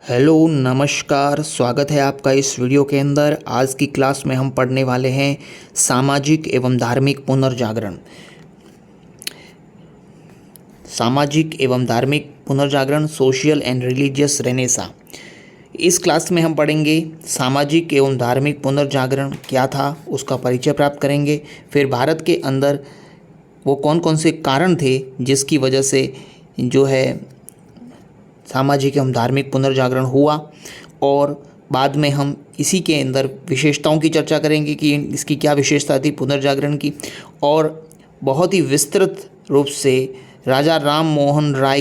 Hello नमस्कार, स्वागत है आपका इस वीडियो के अंदर। आज की क्लास में हम पढ़ने वाले हैं सामाजिक एवं धार्मिक पुनर्जागरण। सामाजिक एवं धार्मिक पुनर्जागरण, सोशल एंड रिलीजियस रेनेसा। इस क्लास में हम पढ़ेंगे सामाजिक एवं धार्मिक पुनर्जागरण क्या था, उसका परिचय प्राप्त करेंगे। फिर भारत के अंदर वो कौन कौन से कारण थे जिसकी वजह से जो है सामाजिक एवं धार्मिक पुनर्जागरण हुआ, और बाद में हम इसी के अंदर विशेषताओं की चर्चा करेंगे कि इसकी क्या विशेषता थी पुनर्जागरण की, और बहुत ही विस्तृत रूप से राजा राम मोहन राय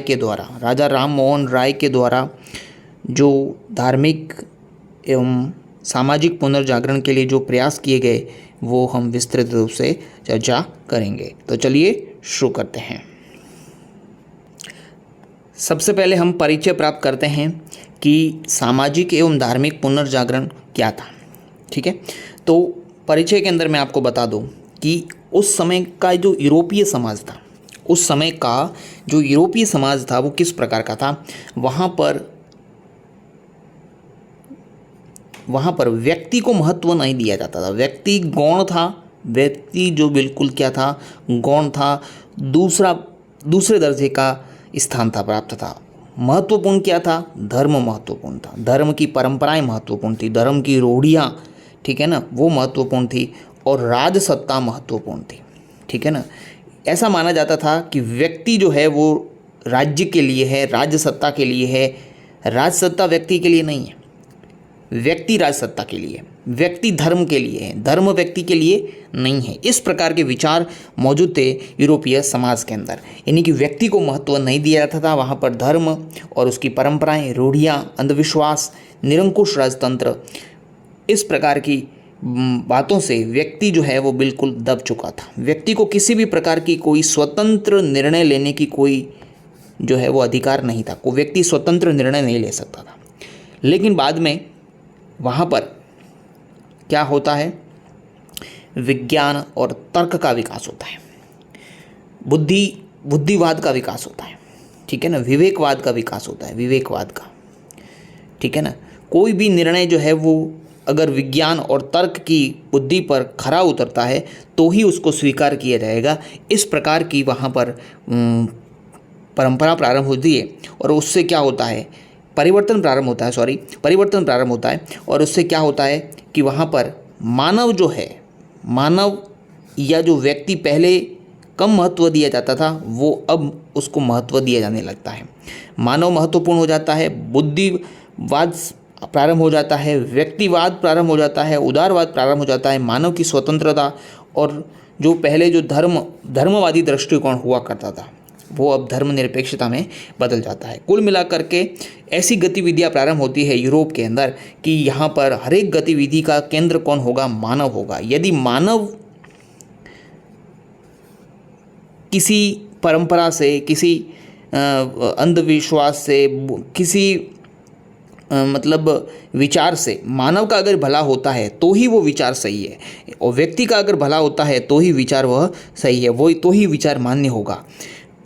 के द्वारा जो धार्मिक एवं सामाजिक पुनर्जागरण के लिए जो प्रयास किए गए वो हम विस्तृत रूप से चर्चा करेंगे। तो चलिए शुरू करते हैं। सबसे पहले हम परिचय प्राप्त करते हैं कि सामाजिक एवं धार्मिक पुनर्जागरण क्या था। ठीक है, तो परिचय के अंदर मैं आपको बता दूं कि उस समय का जो यूरोपीय समाज था वो किस प्रकार का था। वहाँ पर व्यक्ति को महत्व नहीं दिया जाता था। व्यक्ति गौण था। व्यक्ति जो बिल्कुल क्या था, गौण था, दूसरे दर्जे का स्थान था, प्राप्त था। महत्वपूर्ण क्या था, धर्म महत्वपूर्ण था। धर्म की परंपराएं महत्वपूर्ण थी, धर्म की रूढ़ियाँ, ठीक है ना, वो महत्वपूर्ण थी, और राजसत्ता महत्वपूर्ण थी। ठीक है ना, ऐसा माना जाता था कि व्यक्ति जो है वो राज्य के लिए है, राजसत्ता के लिए है। राजसत्ता व्यक्ति के लिए नहीं है, व्यक्ति राजसत्ता के लिए, व्यक्ति धर्म के लिए है, धर्म व्यक्ति के लिए नहीं है। इस प्रकार के विचार मौजूद थे यूरोपीय समाज के अंदर, यानी कि व्यक्ति को महत्व नहीं दिया जाता था। वहाँ पर धर्म और उसकी परंपराएं, रूढ़ियाँ, अंधविश्वास, निरंकुश राजतंत्र, इस प्रकार की बातों से व्यक्ति जो है वो बिल्कुल दब चुका था। व्यक्ति को किसी भी प्रकार की कोई स्वतंत्र निर्णय लेने की कोई जो है वो अधिकार नहीं था। कोई व्यक्ति स्वतंत्र निर्णय नहीं ले सकता था। लेकिन बाद में वहाँ पर क्या होता है, विज्ञान और तर्क का विकास होता है, बुद्धिवाद का विकास होता है। ठीक है ना, विवेकवाद का विकास होता है, विवेकवाद का। ठीक है ना, कोई भी निर्णय जो है वो अगर विज्ञान और तर्क की बुद्धि पर खरा उतरता है तो ही उसको स्वीकार किया जाएगा। इस प्रकार की वहाँ पर परंपरा प्रारंभ होती है, और उससे क्या होता है, परिवर्तन प्रारंभ होता है। और उससे क्या होता है कि वहाँ पर मानव या जो व्यक्ति पहले कम महत्व दिया जाता था वो अब उसको महत्व दिया जाने लगता है। मानव महत्वपूर्ण हो जाता है, बुद्धिवाद प्रारंभ हो जाता है, व्यक्तिवाद प्रारंभ हो जाता है, उदारवाद प्रारंभ हो जाता है। मानव की स्वतंत्रता और जो पहले जो धर्मवादी दृष्टिकोण हुआ करता था वो अब धर्मनिरपेक्षता में बदल जाता है। कुल मिलाकर के ऐसी गतिविधियां प्रारंभ होती है यूरोप के अंदर कि यहाँ पर हर एक गतिविधि का केंद्र कौन होगा, मानव होगा। यदि मानव किसी परंपरा से, किसी अंधविश्वास से, किसी विचार से मानव का अगर भला होता है तो ही वो विचार सही है, और व्यक्ति का अगर भला होता है तो ही विचार वह सही है, वो तो ही विचार मान्य होगा।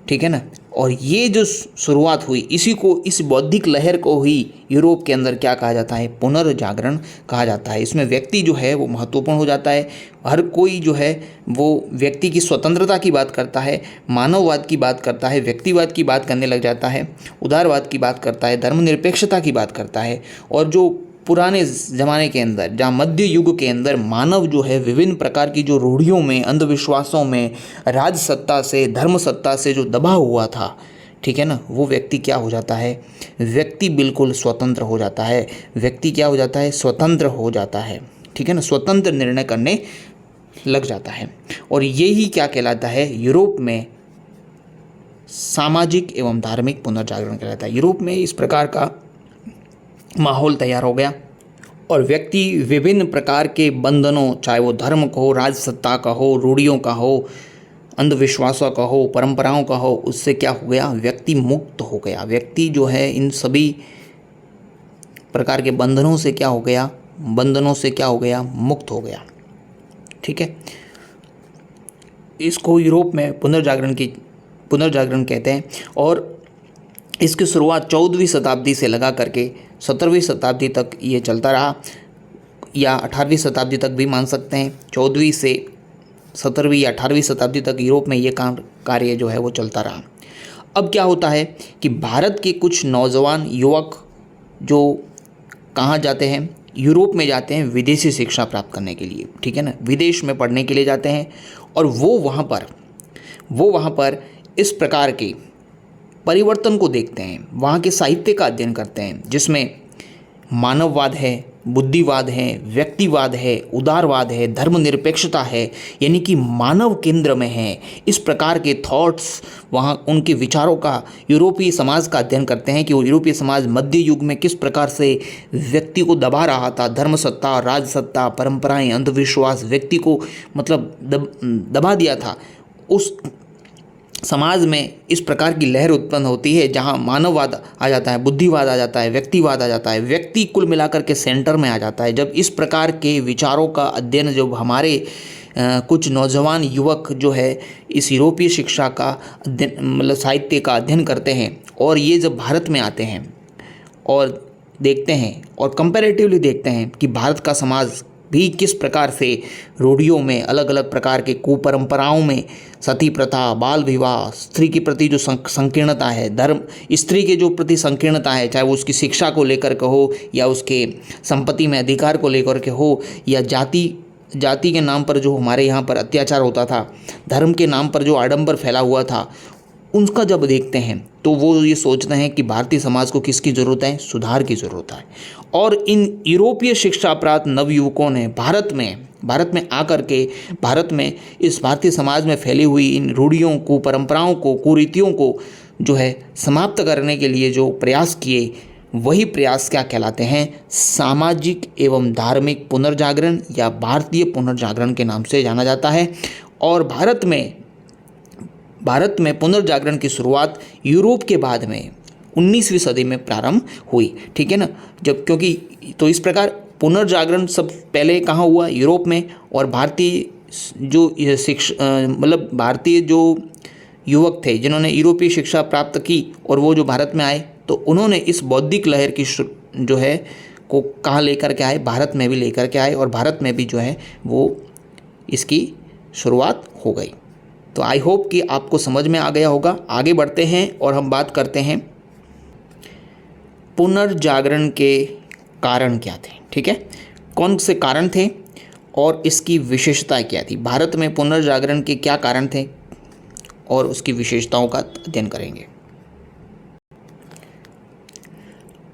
ठीक है ना, और ये जो शुरुआत हुई इस बौद्धिक लहर को ही यूरोप के अंदर क्या कहा जाता है, पुनर्जागरण कहा जाता है। इसमें व्यक्ति जो है वो महत्वपूर्ण हो जाता है। हर कोई जो है वो व्यक्ति की स्वतंत्रता की बात करता है, मानववाद की बात करता है, व्यक्तिवाद की बात करने लग जाता है, उदारवाद की बात करता है, धर्मनिरपेक्षता की बात करता है। और जो पुराने ज़माने के अंदर, जहाँ मध्य युग के अंदर मानव जो है विभिन्न प्रकार की जो रूढ़ियों में, अंधविश्वासों में, राजसत्ता से, धर्मसत्ता से जो दबा हुआ था, ठीक है ना, वो व्यक्ति क्या हो जाता है, व्यक्ति बिल्कुल स्वतंत्र हो जाता है। व्यक्ति क्या हो जाता है, स्वतंत्र हो जाता है। ठीक है ना, स्वतंत्र निर्णय करने लग जाता है। और यही क्या कहलाता है, यूरोप में सामाजिक एवं धार्मिक पुनर्जागरण कहलाता है। यूरोप में इस प्रकार का माहौल तैयार हो गया, और व्यक्ति विभिन्न प्रकार के बंधनों, चाहे वो धर्म का हो, राजसत्ता का हो, रूढ़ियों का हो, अंधविश्वासों का हो, परंपराओं का हो, उससे क्या हो गया, व्यक्ति मुक्त हो गया। व्यक्ति जो है इन सभी प्रकार के बंधनों से क्या हो गया, मुक्त हो गया। ठीक है, इसको यूरोप में पुनर्जागरण कहते हैं। और इसकी शुरुआत 14वीं शताब्दी से लगा करके 17वीं शताब्दी तक ये चलता रहा, या 18वीं शताब्दी तक भी मान सकते हैं। 14वीं से 17वीं या 18वीं शताब्दी तक यूरोप में ये कार्य जो है वो चलता रहा। अब क्या होता है कि भारत के कुछ नौजवान युवक जो कहाँ जाते हैं, यूरोप में जाते हैं विदेशी शिक्षा प्राप्त करने के लिए, ठीक है ना, विदेश में पढ़ने के लिए जाते हैं। और वो वहाँ पर इस प्रकार के परिवर्तन को देखते हैं, वहाँ के साहित्य का अध्ययन करते हैं, जिसमें मानववाद है, बुद्धिवाद है, व्यक्तिवाद है, उदारवाद है, धर्मनिरपेक्षता है, यानी कि मानव केंद्र में है। इस प्रकार के थॉट्स, वहाँ उनके विचारों का, यूरोपीय समाज का अध्ययन करते हैं कि वो यूरोपीय समाज मध्य युग में किस प्रकार से व्यक्ति को दबा रहा था। धर्मसत्ता, राजसत्ता, परंपराएं, अंधविश्वास व्यक्ति को मतलब दबा दिया था। उस समाज में इस प्रकार की लहर उत्पन्न होती है जहाँ मानववाद आ जाता है, बुद्धिवाद आ जाता है, व्यक्तिवाद आ जाता है, व्यक्ति कुल मिलाकर के सेंटर में आ जाता है। जब इस प्रकार के विचारों का अध्ययन जब हमारे कुछ नौजवान युवक जो है इस यूरोपीय शिक्षा का अध्ययन मतलब साहित्य का अध्ययन करते हैं, और ये जब भारत में आते हैं और देखते हैं और कंपैरेटिवली देखते हैं कि भारत का समाज भी किस प्रकार से रूढ़ियों में, अलग अलग प्रकार के कुपरंपराओं में, सती प्रथा, बाल विवाह, स्त्री के प्रति जो संकीर्णता है, धर्म स्त्री के जो प्रति संकीर्णता है, चाहे वो उसकी शिक्षा को लेकर के हो, या उसके संपत्ति में अधिकार को लेकर के हो, या जाति के नाम पर जो हमारे यहाँ पर अत्याचार होता था, धर्म के नाम पर जो आडंबर फैला हुआ था, उनका जब देखते हैं तो वो ये सोचते हैं कि भारतीय समाज को किसकी ज़रूरत है, सुधार की ज़रूरत है। और इन यूरोपीय शिक्षा प्राप्त नवयुवकों ने भारत में आकर के भारत में इस भारतीय समाज में फैली हुई इन रूढ़ियों को, परंपराओं को, कुरीतियों को जो है समाप्त करने के लिए जो प्रयास किए, वही प्रयास क्या कहलाते हैं, सामाजिक एवं धार्मिक पुनर्जागरण या भारतीय पुनर्जागरण के नाम से जाना जाता है। और भारत में पुनर्जागरण की शुरुआत यूरोप के बाद में 19वीं सदी में प्रारंभ हुई, ठीक है ना। जब क्योंकि तो इस प्रकार पुनर्जागरण सब पहले कहाँ हुआ, यूरोप में। और भारतीय जो युवक थे जिन्होंने यूरोपीय शिक्षा प्राप्त की और वो जो भारत में आए, तो उन्होंने इस बौद्धिक लहर की जो है को कहाँ लेकर के आए, भारत में भी लेकर के आए, और भारत में भी जो है वो इसकी शुरुआत हो गई। तो आई होप कि आपको समझ में आ गया होगा। आगे बढ़ते हैं और हम बात करते हैं पुनर्जागरण के कारण क्या थे, ठीक है, कौन से कारण थे और इसकी विशेषता क्या थी। भारत में पुनर्जागरण के क्या कारण थे और उसकी विशेषताओं का अध्ययन करेंगे।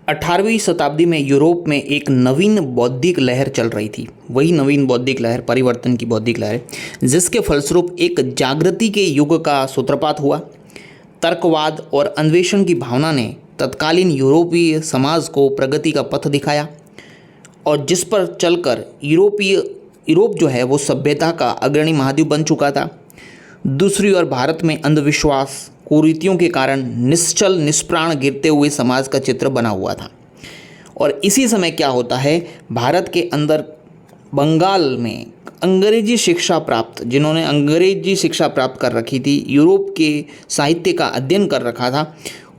18वीं शताब्दी में यूरोप में एक नवीन बौद्धिक लहर चल रही थी। वही नवीन बौद्धिक लहर, परिवर्तन की बौद्धिक लहर, जिसके फलस्वरूप एक जागृति के युग का सूत्रपात हुआ। तर्कवाद और अन्वेषण की भावना ने तत्कालीन यूरोपीय समाज को प्रगति का पथ दिखाया, और जिस पर चलकर यूरोप जो है वो सभ्यता का अग्रणी महाद्वीप बन चुका था। दूसरी ओर भारत में अंधविश्वास, कुरीतियों के कारण निश्चल निष्प्राण गिरते हुए समाज का चित्र बना हुआ था। और इसी समय क्या होता है, भारत के अंदर बंगाल में अंग्रेजी शिक्षा प्राप्त, जिन्होंने अंग्रेजी शिक्षा प्राप्त कर रखी थी, यूरोप के साहित्य का अध्ययन कर रखा था,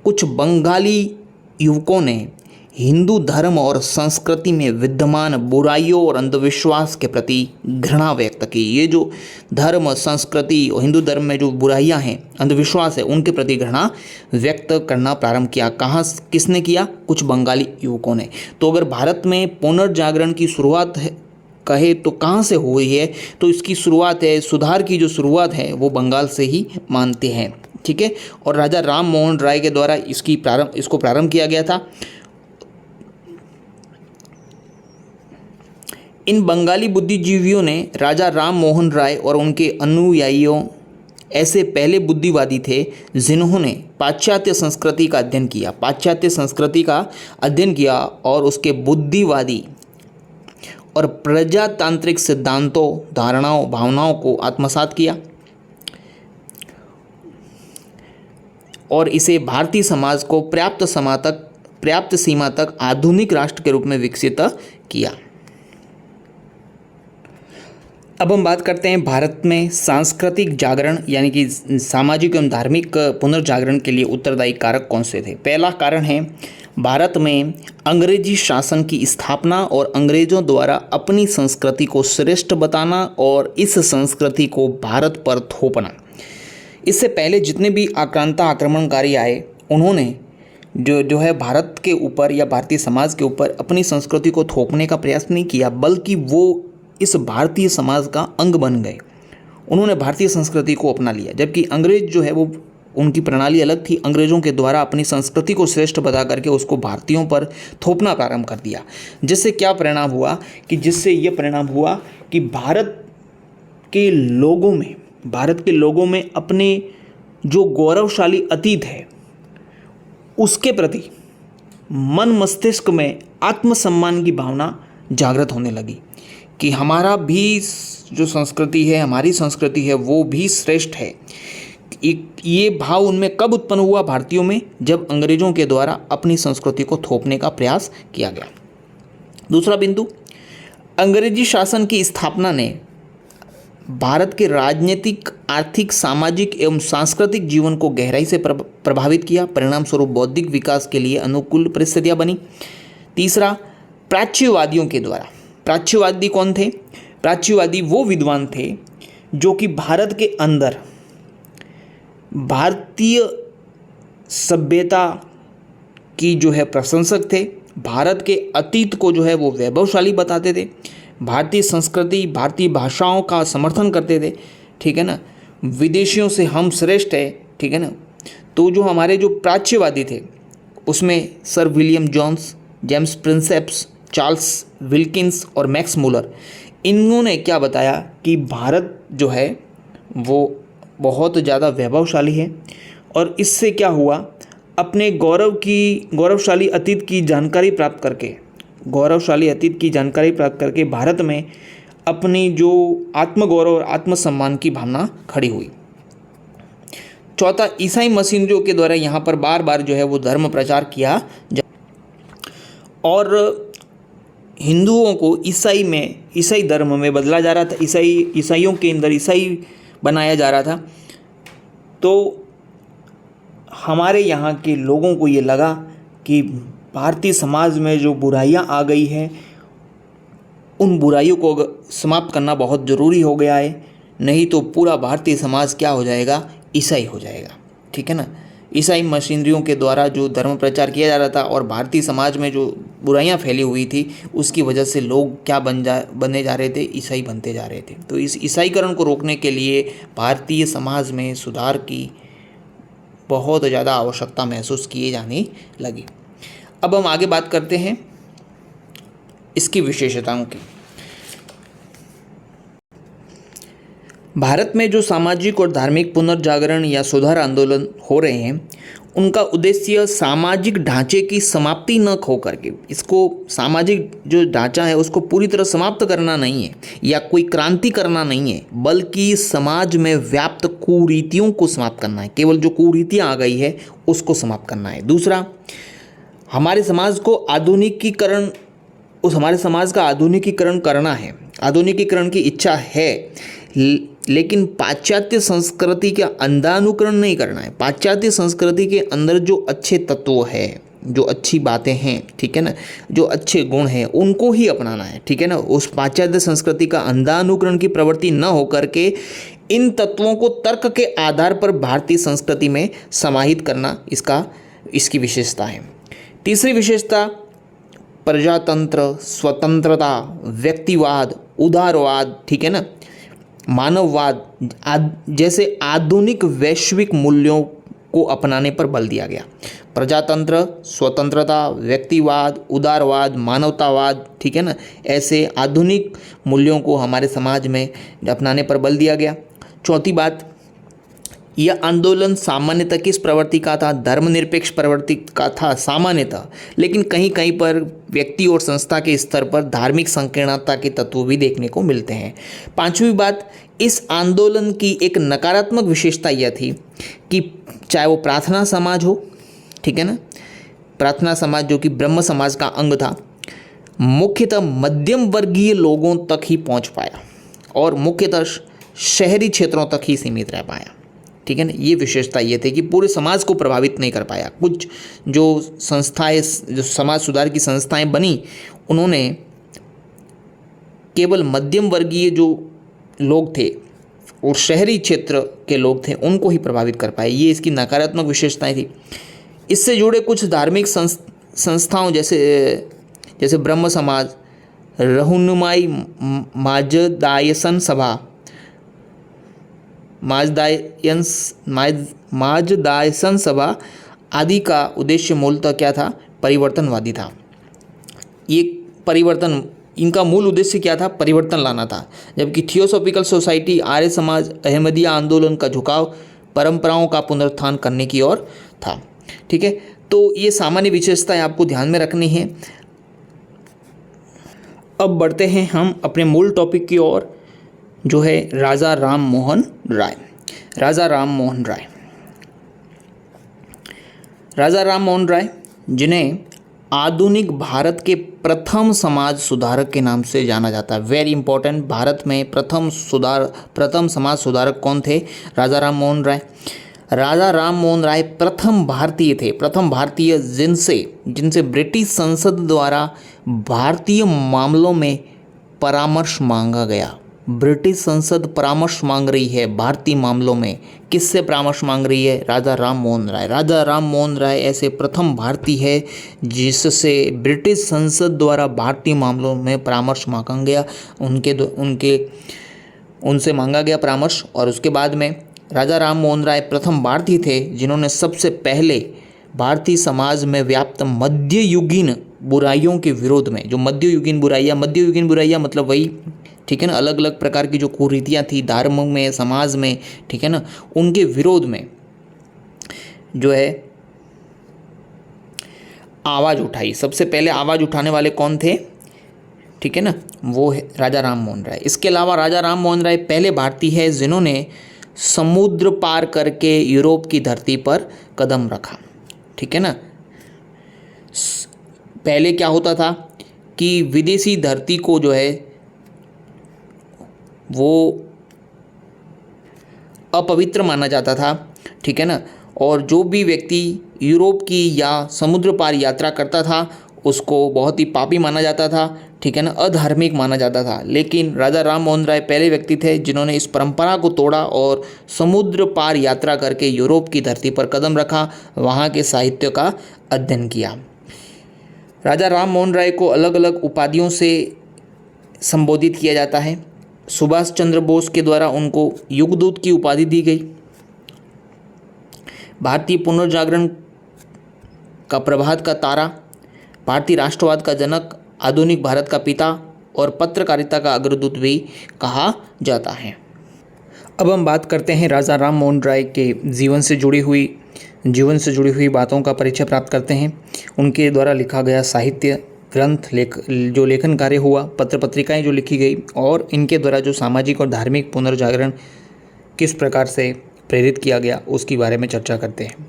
कुछ बंगाली युवकों ने हिंदू धर्म और संस्कृति में विद्यमान बुराइयों और अंधविश्वास के प्रति घृणा व्यक्त की। ये जो धर्म, संस्कृति और हिंदू धर्म में जो बुराइयां हैं, अंधविश्वास है, उनके प्रति घृणा व्यक्त करना प्रारंभ किया। किसने किया? कुछ बंगाली युवकों ने। तो अगर भारत में पुनर्जागरण की शुरुआत कहे तो कहाँ से हुई है, तो इसकी शुरुआत है, सुधार की जो शुरुआत है वो बंगाल से ही मानते हैं, ठीक है। और राजा राम मोहन राय के द्वारा इसको प्रारंभ किया गया था। इन बंगाली बुद्धिजीवियों ने राजा राम मोहन राय और उनके अनुयायियों ऐसे पहले बुद्धिवादी थे जिन्होंने पाश्चात्य संस्कृति का अध्ययन किया और उसके बुद्धिवादी और प्रजातांत्रिक सिद्धांतों, धारणाओं, भावनाओं को आत्मसात किया और इसे भारतीय समाज को पर्याप्त सीमा तक आधुनिक राष्ट्र के रूप में विकसित किया। अब हम बात करते हैं भारत में सांस्कृतिक जागरण यानी कि सामाजिक एवं धार्मिक पुनर्जागरण के लिए उत्तरदायी कारक कौन से थे। पहला कारण है भारत में अंग्रेजी शासन की स्थापना और अंग्रेजों द्वारा अपनी संस्कृति को श्रेष्ठ बताना और इस संस्कृति को भारत पर थोपना। इससे पहले जितने भी आक्रांता आक्रमणकारी आए उन्होंने जो है भारत के ऊपर या भारतीय समाज के ऊपर अपनी संस्कृति को थोपने का प्रयास नहीं किया, बल्कि वो इस भारतीय समाज का अंग बन गए। उन्होंने भारतीय संस्कृति को अपना लिया, जबकि अंग्रेज जो है वो उनकी प्रणाली अलग थी। अंग्रेज़ों के द्वारा अपनी संस्कृति को श्रेष्ठ बता करके उसको भारतीयों पर थोपना प्रारंभ कर दिया, जिससे क्या परिणाम हुआ कि भारत के लोगों में अपने जो गौरवशाली अतीत है उसके प्रति मन मस्तिष्क में आत्मसम्मान की भावना जागृत होने लगी कि हमारा भी जो संस्कृति है, हमारी संस्कृति है, वो भी श्रेष्ठ है। ये भाव उनमें कब उत्पन्न हुआ भारतीयों में? जब अंग्रेजों के द्वारा अपनी संस्कृति को थोपने का प्रयास किया गया। दूसरा बिंदु, अंग्रेजी शासन की स्थापना ने भारत के राजनीतिक, आर्थिक, सामाजिक एवं सांस्कृतिक जीवन को गहराई से प्रभावित किया। परिणाम स्वरूप बौद्धिक विकास के लिए अनुकूल परिस्थितियां बनी। तीसरा, प्राच्यवादियों के द्वारा। प्राच्यवादी कौन थे? प्राच्यवादी वो विद्वान थे जो कि भारत के अंदर भारतीय सभ्यता की जो है प्रशंसक थे। भारत के अतीत को जो है वो वैभवशाली बताते थे। भारतीय संस्कृति, भारतीय भाषाओं का समर्थन करते थे, ठीक है ना। विदेशियों से हम श्रेष्ठ है, ठीक है ना। तो जो हमारे जो प्राच्यवादी थे उसमें sir William Jones, James Prinsep's, Charles Wilkins और मैक्स मुलर, इन्होंने क्या बताया कि भारत जो है वो बहुत ज़्यादा वैभवशाली है और इससे क्या हुआ, अपने गौरवशाली अतीत की जानकारी प्राप्त करके भारत में अपनी जो आत्मगौरव और आत्मसम्मान की भावना खड़ी हुई। चौथा, ईसाई मिशनरियों के द्वारा यहाँ पर बार बार जो है वो धर्म प्रचार किया और हिंदुओं को ईसाई धर्म में बदला जा रहा था। ईसाइयों के अंदर ईसाई बनाया जा रहा था। तो हमारे यहाँ के लोगों को ये लगा कि भारतीय समाज में जो बुराइयाँ आ गई हैं उन बुराइयों को समाप्त करना बहुत ज़रूरी हो गया है, नहीं तो पूरा भारतीय समाज क्या हो जाएगा, ईसाई हो जाएगा, ठीक है ना। ईसाई मिशनरियों के द्वारा जो धर्म प्रचार किया जा रहा था और भारतीय समाज में जो बुराइयां फैली हुई थी उसकी वजह से लोग क्या बने जा रहे थे, ईसाई बनते जा रहे थे। तो इस ईसाईकरण को रोकने के लिए भारतीय समाज में सुधार की बहुत ज़्यादा आवश्यकता महसूस किए जाने लगी। अब हम आगे बात करते हैं इसकी विशेषताओं की। भारत में जो सामाजिक और धार्मिक पुनर्जागरण या सुधार आंदोलन हो रहे हैं उनका उद्देश्य सामाजिक ढांचे की समाप्ति न खो करके, इसको सामाजिक जो ढांचा है उसको पूरी तरह समाप्त करना नहीं है या कोई क्रांति करना नहीं है, बल्कि समाज में व्याप्त कुरीतियों को समाप्त करना है। केवल जो कुरीतियाँ आ गई है उसको समाप्त करना है। दूसरा, हमारे समाज को हमारे समाज का आधुनिकीकरण करना है। आधुनिकीकरण की इच्छा है, लेकिन पाश्चात्य संस्कृति का अंधानुकरण नहीं करना है। पाश्चात्य संस्कृति के अंदर जो अच्छे तत्व है, जो अच्छी बातें हैं, ठीक है ना, जो अच्छे गुण हैं, उनको ही अपनाना है, ठीक है ना। उस पाश्चात्य संस्कृति का अंधानुकरण की प्रवृत्ति न होकर के इन तत्वों को तर्क के आधार पर भारतीय संस्कृति में समाहित करना इसकी विशेषता है। तीसरी विशेषता, प्रजातंत्र, स्वतंत्रता, व्यक्तिवाद, उदारवाद, ठीक है ना, मानववाद जैसे आधुनिक वैश्विक मूल्यों को अपनाने पर बल दिया गया। प्रजातंत्र, स्वतंत्रता, व्यक्तिवाद, उदारवाद, मानवतावाद, ठीक है ना, ऐसे आधुनिक मूल्यों को हमारे समाज में अपनाने पर बल दिया गया। चौथी बात, यह आंदोलन सामान्यतः किस प्रवृत्ति का था? धर्मनिरपेक्ष प्रवृत्ति का था सामान्यतः, लेकिन कहीं कहीं पर व्यक्ति और संस्था के स्तर पर धार्मिक संकीर्णता के तत्व भी देखने को मिलते हैं। पांचवी बात, इस आंदोलन की एक नकारात्मक विशेषता यह थी कि चाहे वो प्रार्थना समाज हो, ठीक है ना, प्रार्थना समाज जो कि ब्रह्म समाज का अंग था, मुख्यतः मध्यम वर्गीय लोगों तक ही पहुंच पाया। और मुख्यतः शहरी क्षेत्रों तक ही सीमित रह पाया। ठीक है ना, ये विशेषता ये थी कि पूरे समाज को प्रभावित नहीं कर पाया। कुछ जो संस्थाएं, जो समाज सुधार की संस्थाएं बनी, उन्होंने केवल मध्यम वर्गीय जो लोग थे और शहरी क्षेत्र के लोग थे उनको ही प्रभावित कर पाए। ये इसकी नकारात्मक विशेषताएं थी। इससे जुड़े कुछ धार्मिक संस्थाओं जैसे ब्रह्म समाज, रहनुमाई माजदायसन सभा आदि का उद्देश्य मूलतः क्या था? परिवर्तनवादी था। ये परिवर्तन, इनका मूल उद्देश्य क्या था? परिवर्तन लाना था। जबकि थियोसॉफिकल सोसाइटी, आर्य समाज, अहमदिया आंदोलन का झुकाव परंपराओं का पुनरुत्थान करने की ओर था। ठीक है, तो ये सामान्य विशेषताएं आपको ध्यान में रखनी है। अब बढ़ते हैं हम अपने मूल टॉपिक की ओर, जो है राजा राम मोहन राय। राजा राम मोहन राय, राजा राम मोहन राय, जिन्हें आधुनिक भारत के प्रथम समाज सुधारक के नाम से जाना जाता है। वेरी इंपॉर्टेंट, भारत में प्रथम समाज सुधारक कौन थे? राजा राम मोहन राय। राजा राम मोहन राय प्रथम भारतीय थे, प्रथम भारतीय जिनसे ब्रिटिश संसद द्वारा भारतीय मामलों में परामर्श मांगा गया। ब्रिटिश संसद परामर्श मांग रही है भारतीय मामलों में। किससे परामर्श मांग रही है? राजा राम मोहन राय। राजा राम मोहन राय ऐसे प्रथम भारतीय है जिससे ब्रिटिश संसद द्वारा भारतीय मामलों में परामर्श मांगा गया। उनसे मांगा गया परामर्श। और उसके बाद में राजा राम मोहन राय प्रथम भारतीय थे जिन्होंने सबसे पहले भारतीय समाज में व्याप्त मध्ययुगीन बुराइयों के विरोध में, जो मध्ययुगीन बुराइयाँ मतलब वही, ठीक है ना, अलग अलग प्रकार की जो कुरीतियाँ थी धर्म में, समाज में, ठीक है ना, उनके विरोध में जो है आवाज़ उठाई। सबसे पहले आवाज़ उठाने वाले कौन थे? ठीक है ना, वो है राजा राम मोहन राय। इसके अलावा राजा राम मोहन राय पहले भारतीय है जिन्होंने समुद्र पार करके यूरोप की धरती पर कदम रखा। ठीक है ना, पहले क्या होता था कि विदेशी धरती को जो है वो अपवित्र माना जाता था। ठीक है ना, और जो भी व्यक्ति यूरोप की या समुद्र पार यात्रा करता था उसको बहुत ही पापी माना जाता था। ठीक है ना, अधार्मिक माना जाता था। लेकिन राजा राम मोहन राय पहले व्यक्ति थे जिन्होंने इस परंपरा को तोड़ा और समुद्र पार यात्रा करके यूरोप की धरती पर कदम रखा, वहाँ के साहित्य का अध्ययन किया। राजा राम मोहन राय को अलग अलग उपाधियों से संबोधित किया जाता है। सुभाष चंद्र बोस के द्वारा उनको युगदूत की उपाधि दी गई। भारतीय पुनर्जागरण का प्रभात का तारा, भारतीय राष्ट्रवाद का जनक, आधुनिक भारत का पिता और पत्रकारिता का अग्रदूत भी कहा जाता है। अब हम बात करते हैं राजा राम मोहन राय के जीवन से जुड़ी हुई बातों का परिचय प्राप्त करते हैं। उनके द्वारा लिखा गया साहित्य, ग्रंथ, जो लेखन कार्य हुआ, पत्र पत्रिकाएं जो लिखी गई, और इनके द्वारा जो सामाजिक और धार्मिक पुनर्जागरण किस प्रकार से प्रेरित किया गया उसके बारे में चर्चा करते हैं।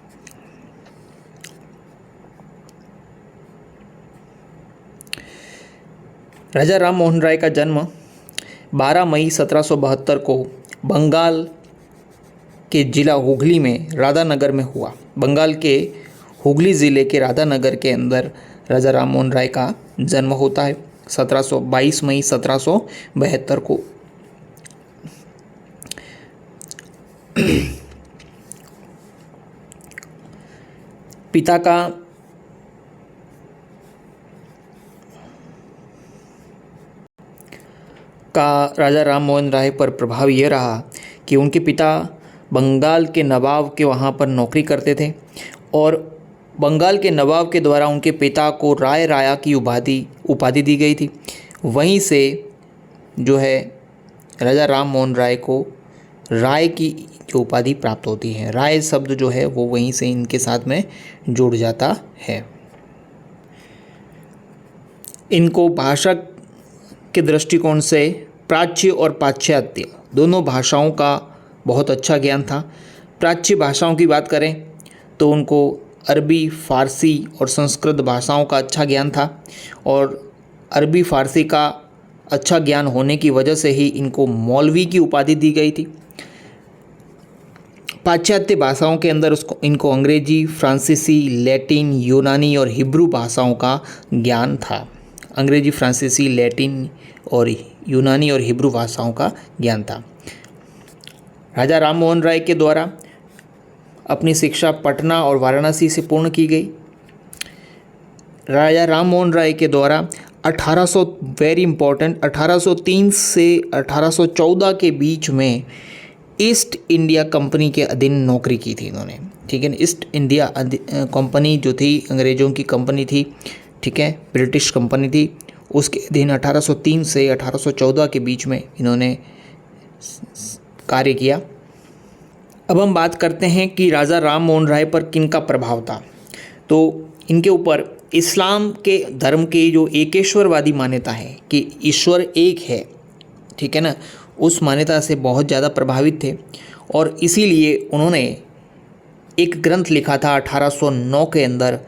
राजा राम मोहन राय का जन्म 12 मई 1772 को बंगाल के जिला हुगली में राधानगर में हुआ। बंगाल के हुगली ज़िले के राधानगर के अंदर राजा राम मोहन राय का जन्म होता है 22 मई 1772 को। पिता का राजा राम मोहन राय पर प्रभाव यह रहा कि उनके पिता बंगाल के नवाब के वहाँ पर नौकरी करते थे और बंगाल के नवाब के द्वारा उनके पिता को राय राया की उपाधि दी गई थी। वहीं से जो है राजा राम मोहन राय को राय की जो उपाधि प्राप्त होती है। राय शब्द जो है वो वहीं से इनके साथ में जुड़ जाता है। इनको भाषा के दृष्टिकोण से प्राच्य और पाश्चात्य दोनों भाषाओं का बहुत अच्छा ज्ञान था। प्राच्य भाषाओं की बात करें तो उनको अरबी, फारसी और संस्कृत भाषाओं का अच्छा ज्ञान था और अरबी फारसी का अच्छा ज्ञान होने की वजह से ही इनको मौलवी की उपाधि दी गई थी। पाश्चात्य भाषाओं के अंदर इनको अंग्रेजी, फ्रांसीसी, लैटिन, यूनानी और हिब्रू भाषाओं का ज्ञान था। अंग्रेजी, फ्रांसीसी, लैटिन और यूनानी और हिब्रू भाषाओं का ज्ञान था। राजा राम मोहन राय के द्वारा अपनी शिक्षा पटना और वाराणसी से पूर्ण की गई। राजा राम मोहन राय के द्वारा 1800 वेरी इंपॉर्टेंट 1803 से 1814 के बीच में ईस्ट इंडिया कंपनी के अधीन नौकरी की थी इन्होंने, ठीक है। ईस्ट इंडिया कंपनी जो थी अंग्रेज़ों की कंपनी थी, ठीक है, ब्रिटिश कंपनी थी, उसके अधीन 1803 से 1814 के बीच में इन्होंने कार्य किया। अब हम बात करते हैं कि राजा राम मोहन राय पर किनका प्रभाव था। तो इनके ऊपर इस्लाम के धर्म के जो एकेश्वरवादी मान्यता है कि ईश्वर एक है, ठीक है ना, उस मान्यता से बहुत ज़्यादा प्रभावित थे और इसीलिए उन्होंने एक ग्रंथ लिखा था 1809 के अंदर,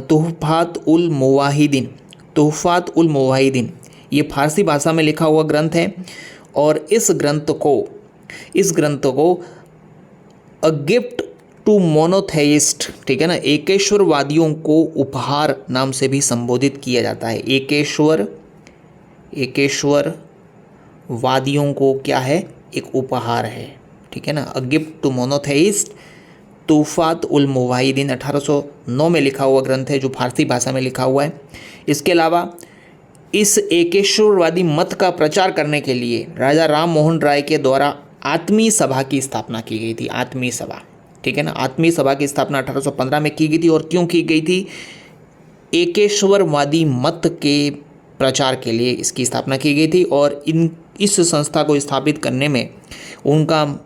तुहफ़ात उल मुवाहिदीन। ये फारसी भाषा में लिखा हुआ ग्रंथ है और इस ग्रंथ को अ गिफ्ट टू मोनोथेइस्ट, ठीक है ना, एकेश्वरवादियों को उपहार नाम से भी संबोधित किया जाता है। एकेश्वरवादियों को क्या है, एक उपहार है, ठीक है ना। अ गिफ्ट टू मोनोथेइस्ट, तुहफ़ात उल मुवाहिदीन 1809 में लिखा हुआ ग्रंथ है जो फारसी भाषा में लिखा हुआ है। इसके अलावा इस एकेश्वरवादी मत का प्रचार करने के लिए राजा राम मोहन राय के द्वारा आत्मीय सभा की स्थापना की गई थी। आत्मीय सभा, ठीक है ना, आत्मीय सभा की स्थापना 1815 में की गई थी। और क्यों की गई थी? एकेश्वरवादी मत के प्रचार के लिए इसकी स्थापना की गई थी। और इस संस्था को स्थापित करने में उनका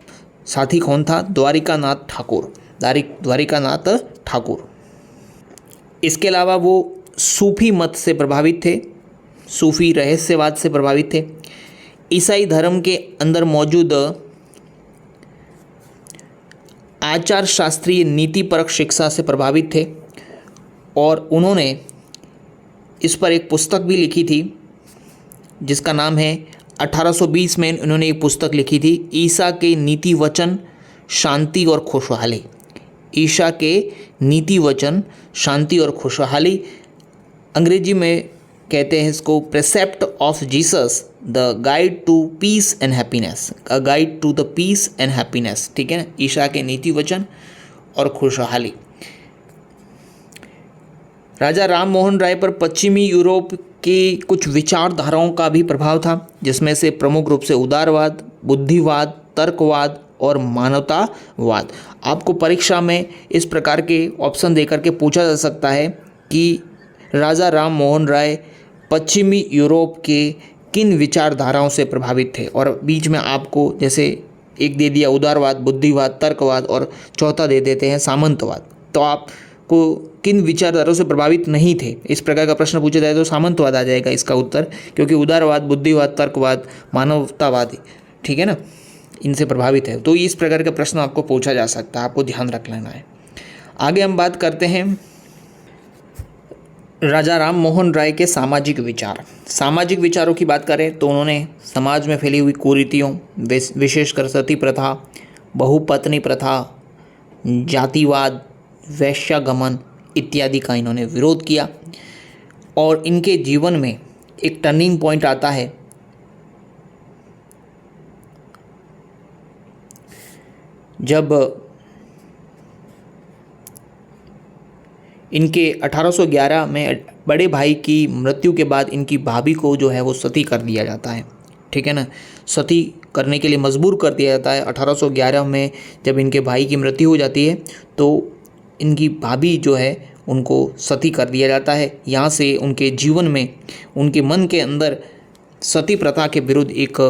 साथी कौन था? द्वारिकानाथ ठाकुर। इसके अलावा वो सूफी मत से प्रभावित थे, सूफी रहस्यवाद से प्रभावित थे। ईसाई धर्म के अंदर मौजूद आचार शास्त्रीय नीतिपरक शिक्षा से प्रभावित थे और उन्होंने इस पर एक पुस्तक भी लिखी थी जिसका नाम है 1820 में उन्होंने एक पुस्तक लिखी थी, ईसा के नीति वचन, शांति और खुशहाली। ईसा के नीति वचन, शांति और खुशहाली, अंग्रेजी में कहते हैं इसको precept of Jesus, the guide to peace and happiness, a guide to the peace and happiness, ठीक है ना, ईसा के नीति वचन और खुशहाली। राजा राम मोहन राय पर पश्चिमी यूरोप की कुछ विचारधाराओं का भी प्रभाव था, जिसमें से प्रमुख रूप से उदारवाद, बुद्धिवाद, तर्कवाद और मानवतावाद। आपको परीक्षा में इस प्रकार के ऑप्शन देकर के पूछा जा सकता है कि राजा राम मोहन राय पश्चिमी यूरोप के किन विचारधाराओं से प्रभावित थे, और बीच में आपको जैसे एक दे दिया उदारवाद, बुद्धिवाद, तर्कवाद और चौथा दे देते हैं सामंतवाद। तो आपको किन विचारधाराओं से प्रभावित नहीं थे, इस प्रकार का प्रश्न पूछा जाए तो सामंतवाद आ जाएगा इसका उत्तर, क्योंकि उदारवाद, बुद्धिवाद, तर्कवाद, मानवतावाद, ठीक है ना, इनसे प्रभावित है। तो इस प्रकार का प्रश्न आपको पूछा जा सकता है, आपको ध्यान रख लेना है। आगे हम बात करते हैं राजा राम मोहन राय के सामाजिक विचार। सामाजिक विचारों की बात करें तो उन्होंने समाज में फैली हुई कुरीतियों, विशेषकर सती प्रथा, बहुपत्नी प्रथा, जातिवाद, वैश्यागमन इत्यादि का इन्होंने विरोध किया। और इनके जीवन में एक टर्निंग पॉइंट आता है जब इनके 1811 में बड़े भाई की मृत्यु के बाद इनकी भाभी को जो है वो सती कर दिया जाता है, ठीक है ना, सती करने के लिए मजबूर कर दिया जाता है। 1811 में जब इनके भाई की मृत्यु हो जाती है तो इनकी भाभी जो है उनको सती कर दिया जाता है। यहाँ से उनके जीवन में, उनके मन के अंदर सती प्रथा के विरुद्ध एक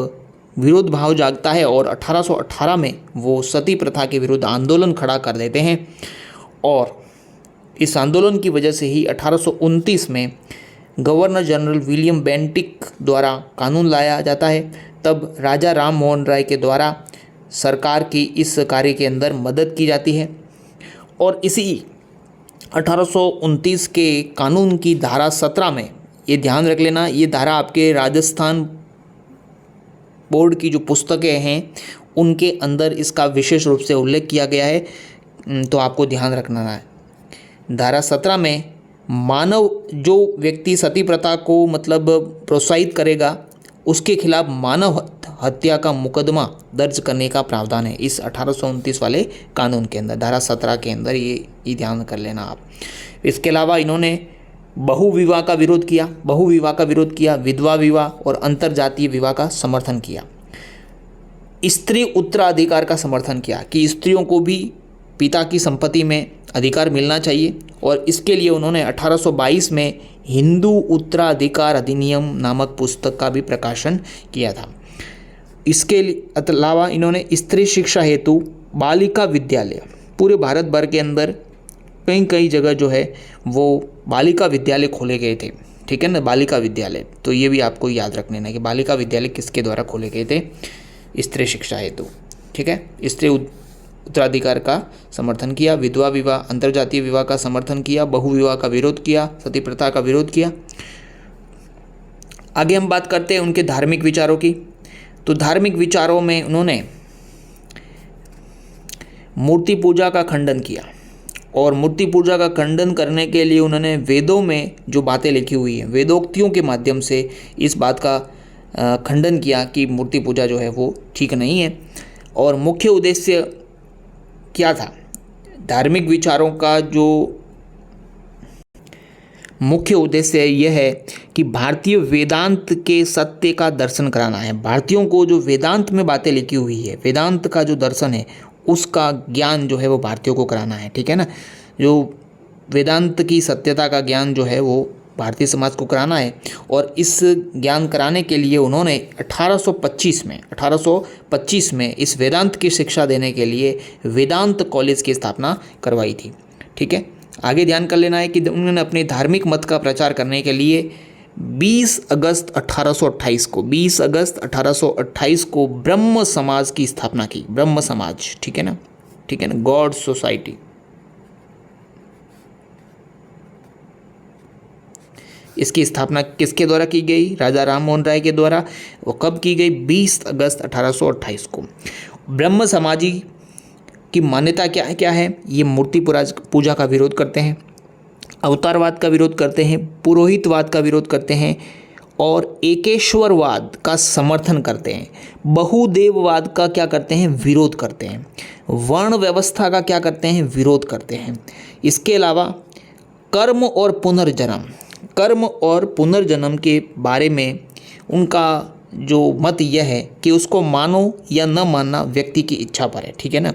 विरोध भाव जागता है और 1818 में वो सती प्रथा के विरुद्ध आंदोलन खड़ा कर देते हैं। और इस आंदोलन की वजह से ही 1829 में गवर्नर जनरल विलियम बेंटिक द्वारा कानून लाया जाता है। तब राजा राम मोहन राय के द्वारा सरकार की इस कार्य के अंदर मदद की जाती है और इसी 1829 के कानून की धारा 17 में ये ध्यान रख लेना, ये धारा आपके राजस्थान बोर्ड की जो पुस्तकें हैं उनके अंदर इसका विशेष रूप से उल्लेख किया गया है, तो आपको ध्यान रखना है। धारा 17 में मानव जो व्यक्ति सती प्रथा को मतलब प्रोत्साहित करेगा उसके खिलाफ मानव हत्या का मुकदमा दर्ज करने का प्रावधान है इस 1829 वाले कानून के अंदर, धारा 17 के अंदर। ये ध्यान कर लेना आप। इसके अलावा इन्होंने बहुविवाह का विरोध किया, विधवा विवाह और अंतरजातीय विवाह का समर्थन किया। स्त्री उत्तराधिकार का समर्थन किया कि स्त्रियों को भी पिता की संपत्ति में अधिकार मिलना चाहिए, और इसके लिए उन्होंने 1822 में हिंदू उत्तराधिकार अधिनियम नामक पुस्तक का भी प्रकाशन किया था। इसके अलावा इन्होंने स्त्री शिक्षा हेतु बालिका विद्यालय, पूरे भारत भर के अंदर कई जगह जो है वो बालिका विद्यालय खोले गए थे, ठीक है ना, बालिका विद्यालय। तो ये भी आपको याद रखना है कि बालिका विद्यालय किसके द्वारा खोले गए थे, स्त्री शिक्षा हेतु, ठीक है। स्त्री उत्तराधिकार का समर्थन किया, विधवा विवाह अंतरजातीय विवाह का समर्थन किया, बहुविवाह का विरोध किया, सती प्रथा का विरोध किया। आगे हम बात करते हैं उनके धार्मिक विचारों की। तो धार्मिक विचारों में उन्होंने मूर्ति पूजा का खंडन किया, और मूर्ति पूजा का खंडन करने के लिए उन्होंने वेदों में जो बातें लिखी हुई हैं, वेदोक्तियों के माध्यम से इस बात का खंडन किया कि मूर्ति पूजा जो है वो ठीक नहीं है। और मुख्य उद्देश्य क्या था, धार्मिक विचारों का जो मुख्य उद्देश्य यह है कि भारतीय वेदांत के सत्य का दर्शन कराना है। भारतीयों को जो वेदांत में बातें लिखी हुई है, वेदांत का जो दर्शन है उसका ज्ञान जो है वो भारतीयों को कराना है, ठीक है ना। जो वेदांत की सत्यता का ज्ञान जो है वो भारतीय समाज को कराना है, और इस ज्ञान कराने के लिए उन्होंने 1825 में इस वेदांत की शिक्षा देने के लिए वेदांत कॉलेज की स्थापना करवाई थी, ठीक है। आगे ध्यान कर लेना है कि उन्होंने अपने धार्मिक मत का प्रचार करने के लिए 20 अगस्त 1828 को ब्रह्म समाज की स्थापना की। ब्रह्म समाज, ठीक है ना, गॉड सोसाइटी। इसकी स्थापना किसके द्वारा की गई, राजा राम मोहन राय के द्वारा। वो कब की गई, 20 अगस्त 1828 को। ब्रह्म समाजी की मान्यता क्या है, ये मूर्ति पूजा का विरोध करते हैं, अवतारवाद का विरोध करते हैं, पुरोहितवाद का विरोध करते हैं, और एकेश्वरवाद का समर्थन करते हैं। बहुदेववाद का क्या करते हैं, विरोध करते हैं। वर्ण व्यवस्था का क्या करते हैं, विरोध करते हैं। इसके अलावा कर्म और पुनर्जन्म के बारे में उनका जो मत यह है कि उसको मानो या न मानना व्यक्ति की इच्छा पर है, ठीक है ना।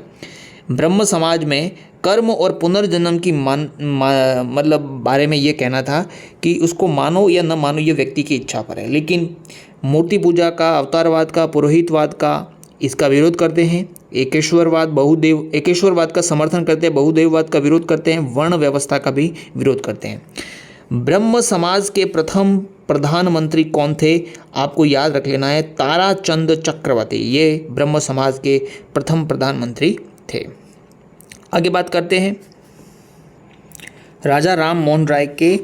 ब्रह्म समाज में कर्म और पुनर्जन्म की मतलब बारे में ये कहना था कि उसको मानो या न मानो ये व्यक्ति की इच्छा पर है, लेकिन मूर्ति पूजा का, अवतारवाद का, पुरोहितवाद का इसका विरोध करते हैं। एकेश्वरवाद का समर्थन करते हैं, बहुदेववाद का विरोध करते हैं, वर्ण व्यवस्था का भी विरोध करते हैं। ब्रह्म समाज के प्रथम प्रधानमंत्री कौन थे, आपको याद रख लेना है, ताराचंद चक्रवर्ती। ये ब्रह्म समाज के प्रथम प्रधानमंत्री थे। आगे बात करते हैं राजा राम मोहन राय के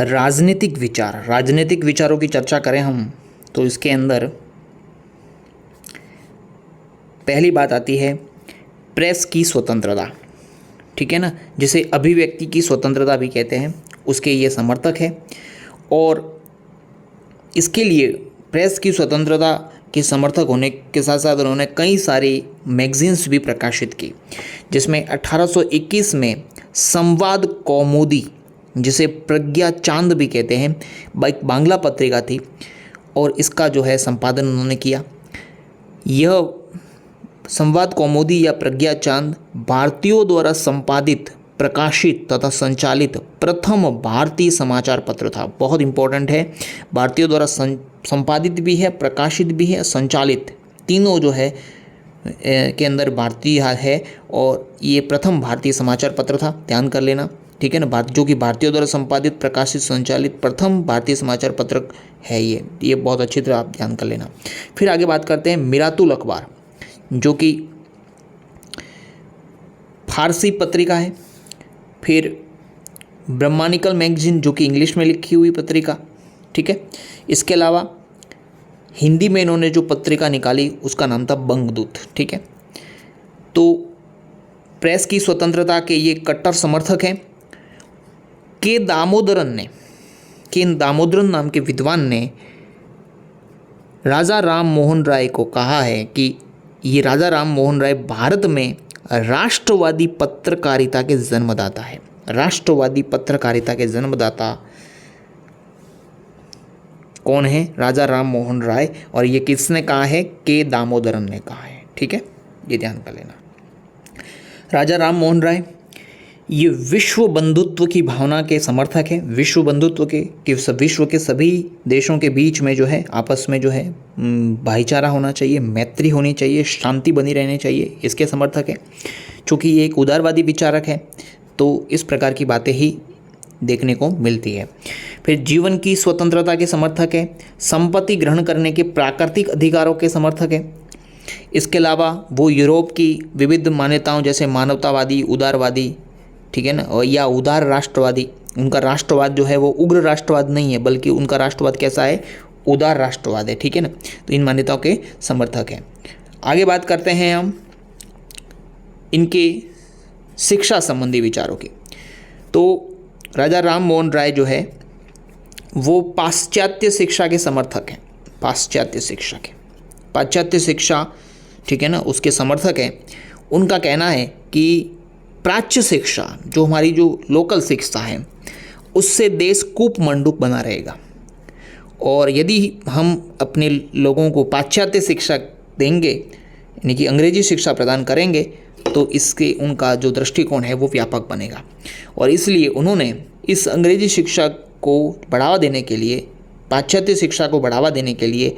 राजनीतिक विचारों की चर्चा करें हम तो इसके अंदर पहली बात आती है प्रेस की स्वतंत्रता, ठीक है ना, जिसे अभिव्यक्ति की स्वतंत्रता भी कहते हैं, उसके ये समर्थक है। और इसके लिए प्रेस की स्वतंत्रता के समर्थक होने के साथ साथ उन्होंने कई सारी मैगजीन्स भी प्रकाशित की, जिसमें 1821 में संवाद कौमुदी, जिसे प्रज्ञा चांद भी कहते हैं, एक बांग्ला पत्रिका थी, और इसका जो है संपादन उन्होंने किया। यह संवाद कौमुदी या प्रज्ञा चांद भारतीयों द्वारा संपादित, प्रकाशित तथा संचालित प्रथम भारतीय समाचार पत्र था। बहुत इंपॉर्टेंट है, भारतीयों द्वारा संपादित भी है, प्रकाशित भी है, संचालित, तीनों जो है के अंदर भारतीय है, और ये प्रथम भारतीय समाचार पत्र था, ध्यान कर लेना, ठीक है ना, जो कि भारतीयों द्वारा संपादित, प्रकाशित, संचालित प्रथम भारतीय समाचार पत्र है ये बहुत अच्छी तरह आप ध्यान कर लेना। फिर आगे बात करते हैं मिरातुल अखबार, जो कि फारसी पत्रिका है। फिर ब्रह्मानिकल मैगजीन, जो कि इंग्लिश में लिखी हुई पत्रिका, ठीक है। इसके अलावा हिंदी में इन्होंने जो पत्रिका निकाली उसका नाम था बंगदूत, ठीक है। तो प्रेस की स्वतंत्रता के ये कट्टर समर्थक हैं। के दामोदरन नाम के विद्वान ने राजा राम मोहन राय को कहा है कि ये राजा राम मोहन राय भारत में राष्ट्रवादी पत्रकारिता के जन्मदाता है। राष्ट्रवादी पत्रकारिता के जन्मदाता कौन है? राजा राम मोहन राय। और ये किसने कहा है? के दामोदरन ने कहा है, ठीक है, ये ध्यान कर लेना। राजा राम मोहन राय ये विश्व बंधुत्व की भावना के समर्थक हैं। विश्व बंधुत्व के कि विश्व के सभी देशों के बीच में जो है आपस में जो है भाईचारा होना चाहिए, मैत्री होनी चाहिए, शांति बनी रहनी चाहिए, इसके समर्थक हैं। चूँकि ये एक उदारवादी विचारक है तो इस प्रकार की बातें ही देखने को मिलती है। फिर जीवन की स्वतंत्रता के समर्थक है, संपत्ति ग्रहण करने के प्राकृतिक अधिकारों के समर्थक है। इसके अलावा वो यूरोप की विविध मान्यताओं जैसे मानवतावादी, उदारवादी, ठीक है ना, और या उदार राष्ट्रवादी, उनका राष्ट्रवाद जो है वो उग्र राष्ट्रवाद नहीं है बल्कि उनका राष्ट्रवाद कैसा है? उदार राष्ट्रवाद है, ठीक है ना। तो इन मान्यताओं के समर्थक हैं। आगे बात करते हैं हम इनके शिक्षा संबंधी विचारों की। तो राजा राम मोहन राय जो है वो पाश्चात्य शिक्षा के समर्थक हैं। पाश्चात्य शिक्षा, ठीक है ना, उसके समर्थक हैं। उनका कहना है कि प्राच्य शिक्षा जो हमारी जो लोकल शिक्षा है उससे देश कूपमंडूक बना रहेगा, और यदि हम अपने लोगों को पाश्चात्य शिक्षा देंगे यानी कि अंग्रेजी शिक्षा प्रदान करेंगे तो इसके उनका जो दृष्टिकोण है वो व्यापक बनेगा। और इसलिए उन्होंने इस अंग्रेजी शिक्षा को बढ़ावा देने के लिए, पाश्चात्य शिक्षा को बढ़ावा देने के लिए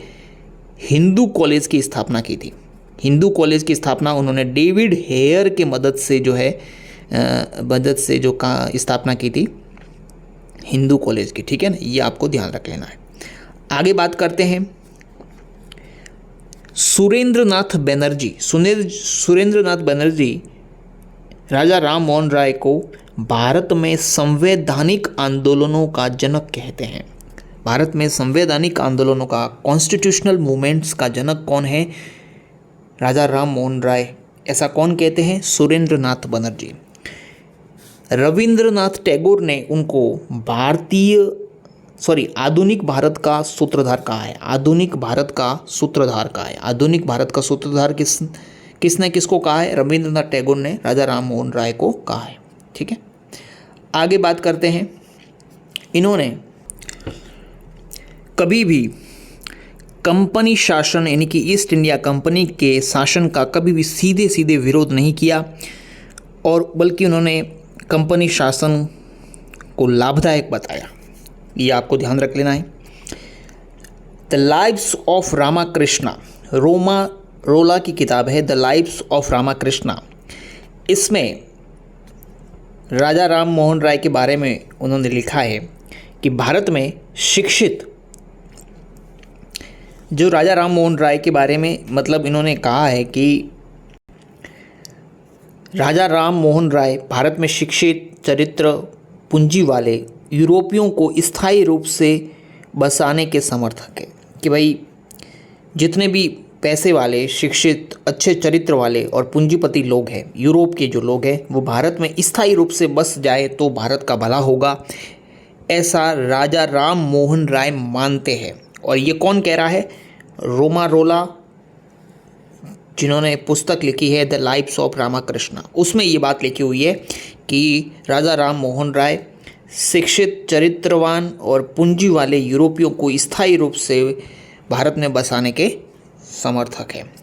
हिंदू कॉलेज की स्थापना की थी। हिंदू कॉलेज की स्थापना उन्होंने डेविड हेयर के मदद से स्थापना की थी हिंदू कॉलेज की, ठीक है ना, ये आपको ध्यान रख लेना है। आगे बात करते हैं सुरेंद्रनाथ बनर्जी राजा राम मोहन राय को भारत में संवैधानिक आंदोलनों का जनक कहते हैं। भारत में संवैधानिक आंदोलनों का, कॉन्स्टिट्यूशनल मूवमेंट्स का जनक कौन है? राजा राम मोहन राय। ऐसा कौन कहते हैं? सुरेंद्रनाथ बनर्जी। रविंद्रनाथ टैगोर ने उनको आधुनिक भारत का सूत्रधार कहा है। आधुनिक भारत का सूत्रधार किसने किसको कहा है? रविंद्रनाथ टैगोर ने राजा राम मोहन राय को कहा है, ठीक है। आगे बात करते हैं, इन्होंने कभी भी कंपनी शासन यानी कि ईस्ट इंडिया कंपनी के शासन का कभी भी सीधे सीधे विरोध नहीं किया, और बल्कि उन्होंने कंपनी शासन को लाभदायक बताया। ये आपको ध्यान रख लेना है। द लाइव्स ऑफ रामाकृष्णा, रोला की किताब है द लाइव्स ऑफ रामाकृष्णा। इसमें राजा राम मोहन राय के बारे में उन्होंने लिखा है कि भारत में शिक्षित, जो राजा राम मोहन राय के बारे में मतलब इन्होंने कहा है कि राजा राम मोहन राय भारत में शिक्षित, चरित्र, पूंजी वाले यूरोपियों को स्थायी रूप से बसाने के समर्थक है। कि भाई जितने भी पैसे वाले, शिक्षित, अच्छे चरित्र वाले और पूंजीपति लोग हैं, यूरोप के जो लोग हैं, वो भारत में स्थायी रूप से बस जाए तो भारत का भला होगा, ऐसा राजा राम मोहन राय मानते हैं। और ये कौन कह रहा है? रोला, जिन्होंने पुस्तक लिखी है द लाइव्स ऑफ रामाकृष्णा, उसमें ये बात लिखी हुई है कि राजा राम मोहन राय शिक्षित, चरित्रवान और पूंजी वाले यूरोपियों को स्थायी रूप से भारत में बसाने के समर्थक हैं।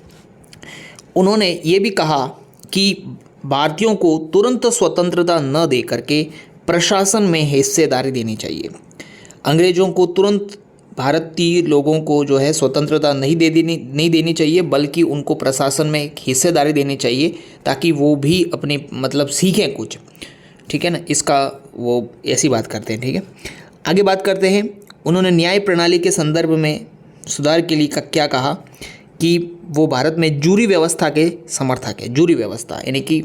उन्होंने ये भी कहा कि भारतीयों को तुरंत स्वतंत्रता न दे करके प्रशासन में हिस्सेदारी देनी चाहिए। अंग्रेज़ों को तुरंत भारतीय लोगों को जो है स्वतंत्रता नहीं देनी चाहिए, बल्कि उनको प्रशासन में हिस्सेदारी देनी चाहिए ताकि वो भी अपने मतलब सीखें कुछ, ठीक है ना। इसका वो ऐसी बात करते हैं, ठीक है। आगे बात करते हैं, उन्होंने न्याय प्रणाली के संदर्भ में सुधार के लिए क्या कहा कि वो भारत में जूरी व्यवस्था के समर्थक है। जूरी व्यवस्था यानी कि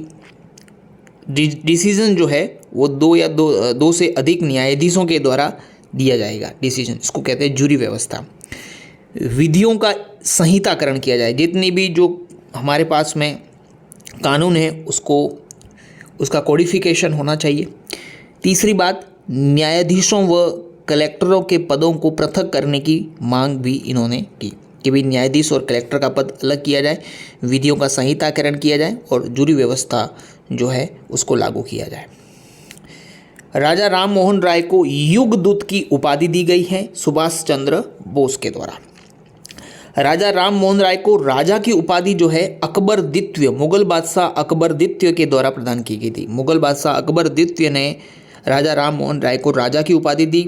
डिसीजन जो है वो दो से अधिक न्यायाधीशों के द्वारा दिया जाएगा डिसीजन, इसको कहते हैं जूरी व्यवस्था। विधियों का संहिताकरण किया जाए, जितनी भी जो हमारे पास में कानून है उसको उसका कोडिफिकेशन होना चाहिए। तीसरी बात, न्यायाधीशों व कलेक्टरों के पदों को पृथक करने की मांग भी इन्होंने की कि भाई न्यायाधीश और कलेक्टर का पद अलग किया जाए, विधियों का संहिताकरण किया जाए और जूरी व्यवस्था जो है उसको लागू किया जाए। राजा राम मोहन राय को युगदूत की उपाधि दी गई है सुभाष चंद्र बोस के द्वारा। राजा राम मोहन राय को राजा की उपाधि जो है अकबर द्वितीय, मुगल बादशाह अकबर द्वितीय के द्वारा प्रदान की गई थी। मुगल बादशाह अकबर द्वितीय ने राजा राम मोहन राय को राजा की उपाधि दी,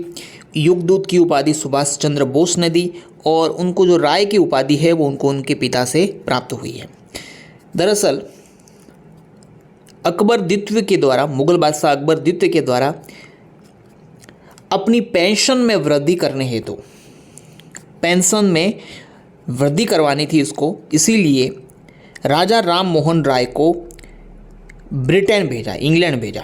युगदूत की उपाधि सुभाष चंद्र बोस ने दी और उनको जो राय की उपाधि है वो उनको उनके पिता से प्राप्त हुई है। दरअसल अकबर द्वितीय के द्वारा, मुगल बादशाह अकबर द्वितीय के द्वारा अपनी पेंशन में वृद्धि करने हेतु पेंशन में वृद्धि करवानी थी इसको, इसीलिए राजा राम मोहन राय को ब्रिटेन भेजा, इंग्लैंड भेजा।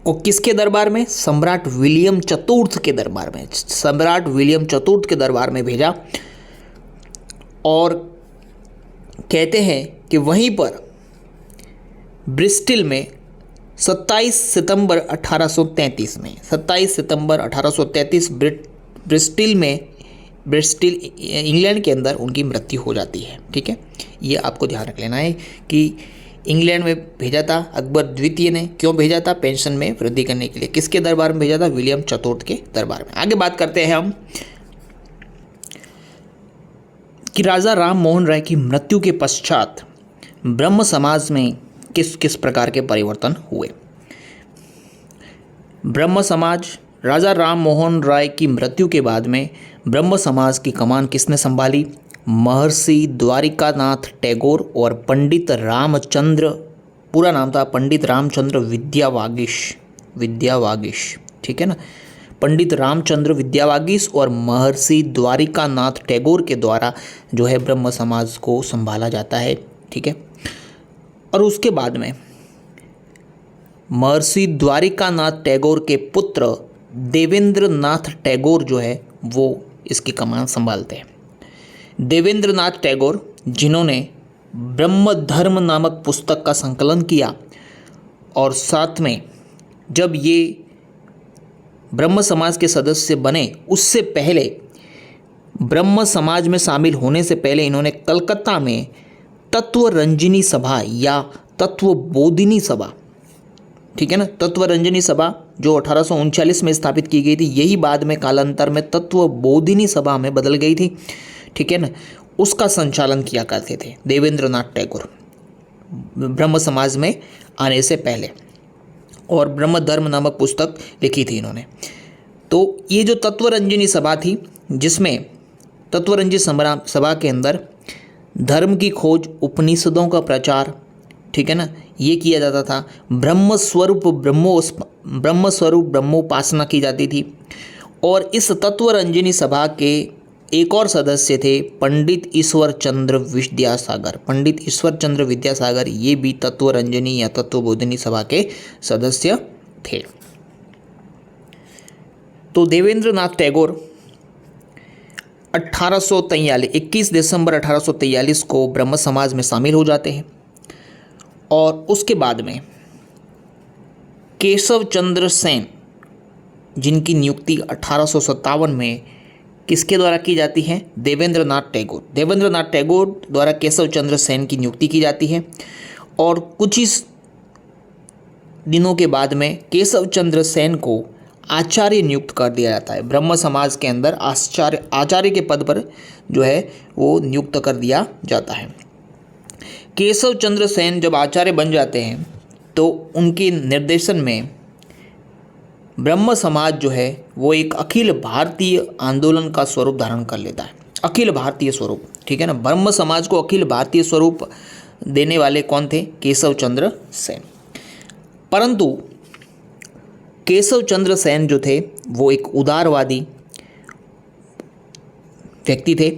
और किसके दरबार में? सम्राट विलियम चतुर्थ के दरबार में, सम्राट विलियम चतुर्थ के दरबार में भेजा। और कहते हैं कि वहीं पर ब्रिस्टल में 27 सितंबर 1833 में 27 सितंबर 1833 ब्रिस्टल इंग्लैंड के अंदर उनकी मृत्यु हो जाती है। ठीक है, ये आपको ध्यान रख लेना है कि इंग्लैंड में भेजा था अकबर द्वितीय ने। क्यों भेजा था? पेंशन में वृद्धि करने के लिए। किसके दरबार में भेजा था? विलियम चतुर्थ के दरबार में। आगे बात करते हैं हम कि राजा राम मोहन राय की मृत्यु के पश्चात ब्रह्म समाज में किस किस प्रकार के परिवर्तन हुए। ब्रह्म समाज, राजा राम मोहन राय की मृत्यु के बाद में ब्रह्म समाज की कमान किसने संभाली? महर्षि द्वारिकानाथ टैगोर और पंडित रामचंद्र, पूरा नाम था पंडित रामचंद्र विद्यावागीश। ठीक है ना, पंडित रामचंद्र विद्यावागीश और महर्षि द्वारिकानाथ टैगोर के द्वारा जो है ब्रह्म समाज को संभाला जाता है। ठीक है, और उसके बाद में महर्षि द्वारिकानाथ टैगोर के पुत्र देवेंद्र नाथ टैगोर जो है वो इसकी कमान संभालते हैं। देवेंद्र नाथ टैगोर, जिन्होंने ब्रह्म धर्म नामक पुस्तक का संकलन किया और साथ में जब ये ब्रह्म समाज के सदस्य बने उससे पहले, ब्रह्म समाज में शामिल होने से पहले इन्होंने कलकत्ता में तत्वरंजनी सभा या तत्वबोधिनी सभा, ठीक है ना, तत्वरंजनी सभा जो 1839 में स्थापित की गई थी, यही बाद में कालांतर में तत्वबोधिनी सभा में बदल गई थी। ठीक है ना, उसका संचालन किया करते थे देवेंद्र नाथ टैगोर ब्रह्म समाज में आने से पहले, और ब्रह्म धर्म नामक पुस्तक लिखी थी इन्होंने। तो ये जो तत्वरंजनी सभा थी, जिसमें तत्वरंजनी सभा के अंदर धर्म की खोज, उपनिषदों का प्रचार, ठीक है ना, ये किया जाता था। ब्रह्म स्वरूप ब्रह्मोपासना की जाती थी। और इस तत्वरंजनी सभा के एक और सदस्य थे पंडित ईश्वर चंद्र विद्यासागर। पंडित ईश्वर चंद्र विद्यासागर ये भी तत्वरंजनी या तत्वबोधिनी सभा के सदस्य थे। तो देवेंद्र नाथ टैगोर 21 दिसंबर 1843 को ब्रह्म समाज में शामिल हो जाते हैं। और उसके बाद में केशव चंद्र सेन, जिनकी नियुक्ति 1857 में किसके द्वारा की जाती है? देवेंद्र नाथ टैगोर द्वारा केशव चंद्र सेन की नियुक्ति की जाती है। और कुछ ही दिनों के बाद में केशव चंद्र सेन को आचार्य नियुक्त कर दिया जाता है। ब्रह्म समाज के अंदर आचार्य के पद पर जो है वो नियुक्त कर दिया जाता है। केशव चंद्र सेन जब आचार्य बन जाते हैं तो उनके निर्देशन में ब्रह्म समाज जो है वो एक अखिल भारतीय आंदोलन का स्वरूप धारण कर लेता है। अखिल भारतीय स्वरूप, ठीक है ना, ब्रह्म समाज को अखिल भारतीय स्वरूप देने वाले कौन थे? केशव चंद्र सेन। परंतु केशव चंद्र सेन जो थे वो एक उदारवादी व्यक्ति थे,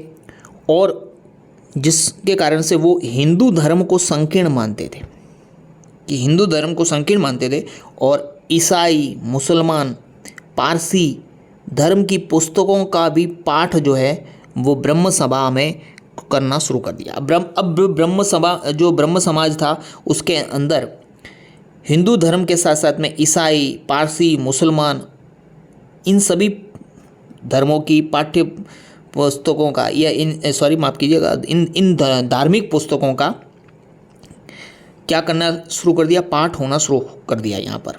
और जिसके कारण से वो हिंदू धर्म को संकीर्ण मानते थे, और ईसाई, मुसलमान, पारसी धर्म की पुस्तकों का भी पाठ जो है वो ब्रह्म सभा में करना शुरू कर दिया। अब ब्रह्म सभा जो ब्रह्म समाज था उसके अंदर हिंदू धर्म के साथ साथ में ईसाई, पारसी, मुसलमान, इन सभी धर्मों की पाठ्य पुस्तकों का या माफ़ कीजिएगा, इन धार्मिक पुस्तकों का क्या करना शुरू कर दिया, पाठ होना शुरू कर दिया यहाँ पर।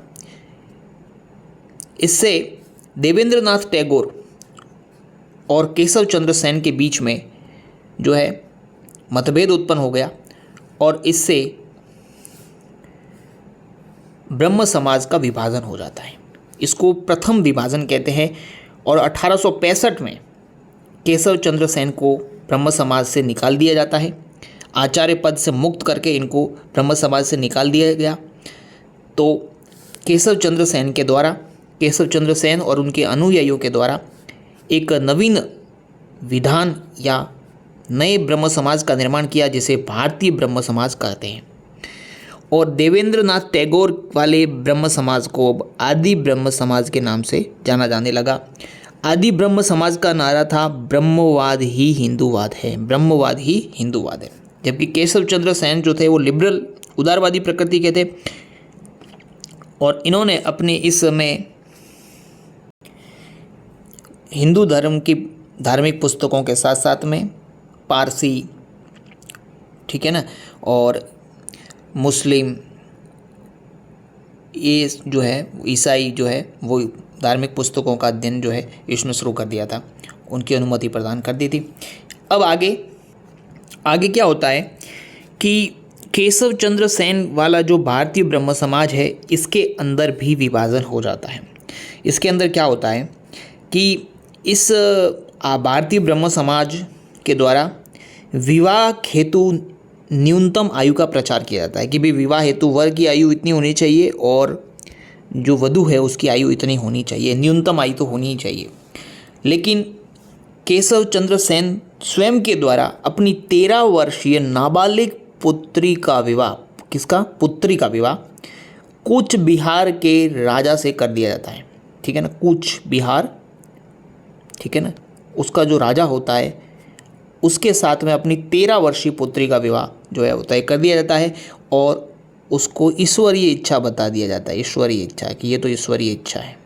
इससे देवेंद्रनाथ टैगोर और केशव चंद्र सेन के बीच में जो है मतभेद उत्पन्न हो गया और इससे ब्रह्म समाज का विभाजन हो जाता है। इसको प्रथम विभाजन कहते हैं और 1865 में केशव चंद्र सेन को ब्रह्म समाज से निकाल दिया जाता है। आचार्य पद से मुक्त करके इनको ब्रह्म समाज से निकाल दिया गया। तो केशव चंद्र सेन और उनके अनुयायियों के द्वारा एक नवीन विधान या नए ब्रह्म समाज का निर्माण किया जिसे भारतीय ब्रह्म समाज कहते हैं। और देवेंद्रनाथ टैगोर वाले ब्रह्म समाज को अब आदि ब्रह्म समाज के नाम से जाना जाने लगा। आदि ब्रह्म समाज का नारा था ब्रह्मवाद ही हिंदूवाद है, ब्रह्मवाद ही हिंदूवाद है। जबकि केशव चंद्र सेन जो थे वो लिबरल उदारवादी प्रकृति के थे और इन्होंने अपने इस समय हिंदू धर्म की धार्मिक पुस्तकों के साथ साथ में पारसी, ठीक है ना, और मुस्लिम, ये जो है ईसाई जो है वो धार्मिक पुस्तकों का अध्ययन जो है इसने शुरू कर दिया था, उनकी अनुमति प्रदान कर दी थी। अब आगे क्या होता है कि केशव चंद्र सेन वाला जो भारतीय ब्रह्म समाज है इसके अंदर भी विभाजन हो जाता है। इसके अंदर क्या होता है कि इस भारतीय ब्रह्म समाज के द्वारा विवाह हेतु न्यूनतम आयु का प्रचार किया जाता है कि भाई विवाह हेतु वर की आयु इतनी होनी चाहिए और जो वधू है उसकी आयु इतनी होनी चाहिए, न्यूनतम आयु तो होनी ही चाहिए। लेकिन केशव चंद्र सेन स्वयं के द्वारा अपनी 13 वर्षीय नाबालिग पुत्री का विवाह, किसका पुत्री का विवाह कूच बिहार के राजा से कर दिया जाता है, ठीक है ना, कूच बिहार, ठीक है ना, उसका जो राजा होता है उसके साथ में अपनी 13 वर्षीय पुत्री का विवाह जो है वो तय कर दिया जाता है और उसको ईश्वरीय इच्छा बता दिया जाता है, ईश्वरीय इच्छा कि ये तो ईश्वरीय इच्छा है,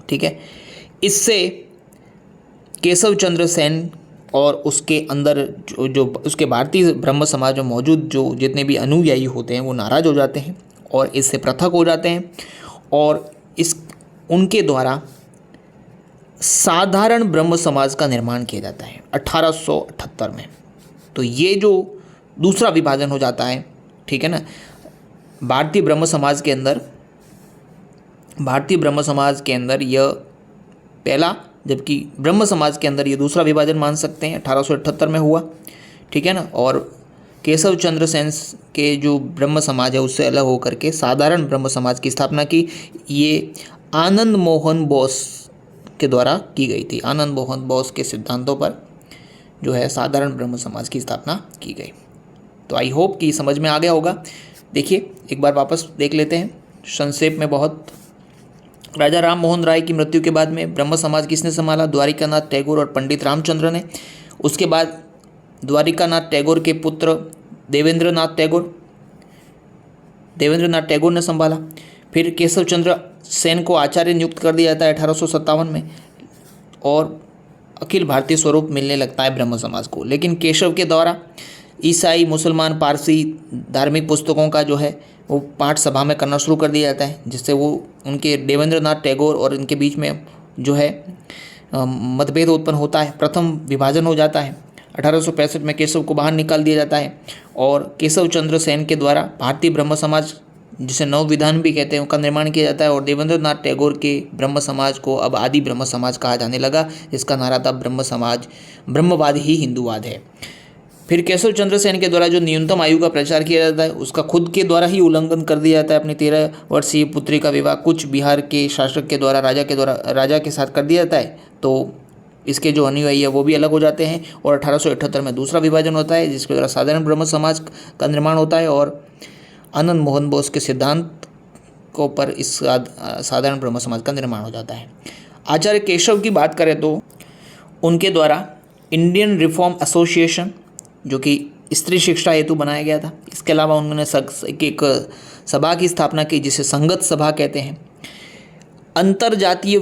ठीक है। इससे केशव चंद्र सेन और उसके अंदर जो उसके भारतीय ब्रह्म समाज में मौजूद जो जितने भी अनुयायी होते हैं वो नाराज़ हो जाते हैं और इससे पृथक हो जाते हैं और उनके द्वारा साधारण ब्रह्म समाज का निर्माण किया जाता है 1878 में। तो ये जो दूसरा विभाजन हो जाता है, ठीक है ना, भारतीय ब्रह्म समाज के अंदर यह पहला, जबकि ब्रह्म समाज के अंदर ये दूसरा विभाजन मान सकते हैं 1878 में हुआ, ठीक है ना। और केशव चंद्र सेन के जो ब्रह्म समाज है उससे अलग होकर के साधारण ब्रह्म समाज की स्थापना की, ये आनंद मोहन बोस के द्वारा की गई थी। आनंद मोहन बोस के सिद्धांतों पर जो है साधारण ब्रह्म समाज की स्थापना की गई। तो आई होप कि समझ में आ गया होगा। देखिए एक बार वापस देख लेते हैं संक्षेप में बहुत। राजा राम मोहन राय की मृत्यु के बाद में ब्रह्म समाज किसने संभाला? द्वारिकानाथ टैगोर और पंडित रामचंद्र ने। उसके बाद द्वारिकानाथ टैगोर के पुत्र देवेंद्रनाथ टैगोर ने संभाला। फिर केशव चंद्र सेन को आचार्य नियुक्त कर दिया जाता है 1857 में और अखिल भारतीय स्वरूप मिलने लगता है ब्रह्म समाज को। लेकिन केशव के द्वारा ईसाई, मुसलमान, पारसी धार्मिक पुस्तकों का जो है वो पाठ सभा में करना शुरू कर दिया जाता है, जिससे वो उनके देवेंद्रनाथ टैगोर और इनके बीच में जो है मतभेद उत्पन्न होता है, प्रथम विभाजन हो जाता है। 1865 में केशव को बाहर निकाल दिया जाता है और केशव चंद्र सेन के द्वारा भारतीय ब्रह्म समाज, जिसे नव विधान भी कहते हैं, उनका निर्माण किया जाता है और देवेंद्रनाथ टैगोर के ब्रह्म समाज को अब आदि ब्रह्म समाज कहा जाने लगा, जिसका नारा था ब्रह्मवाद ही हिंदूवाद है। फिर केशव चंद्र सेन के द्वारा जो न्यूनतम आयु का प्रचार किया जाता है उसका खुद के द्वारा ही उल्लंघन कर दिया जाता है। अपनी 13 वर्षीय पुत्री का विवाह कुछ बिहार के शासक के द्वारा राजा के साथ कर दिया जाता है। तो इसके जो अनुयायी है वो भी अलग हो जाते हैं और 1878 में दूसरा विभाजन होता है, जिसके द्वारा साधारण ब्रह्म समाज का निर्माण होता है और आनंद मोहन बोस के सिद्धांत को पर इस साधारण ब्रह्म समाज का निर्माण हो जाता है। आचार्य केशव की बात करें तो उनके द्वारा इंडियन रिफॉर्म एसोसिएशन जो कि स्त्री शिक्षा हेतु बनाया गया था। इसके अलावा उन्होंने एक सभा की स्थापना की जिसे संगत सभा कहते हैं। अंतरजातीय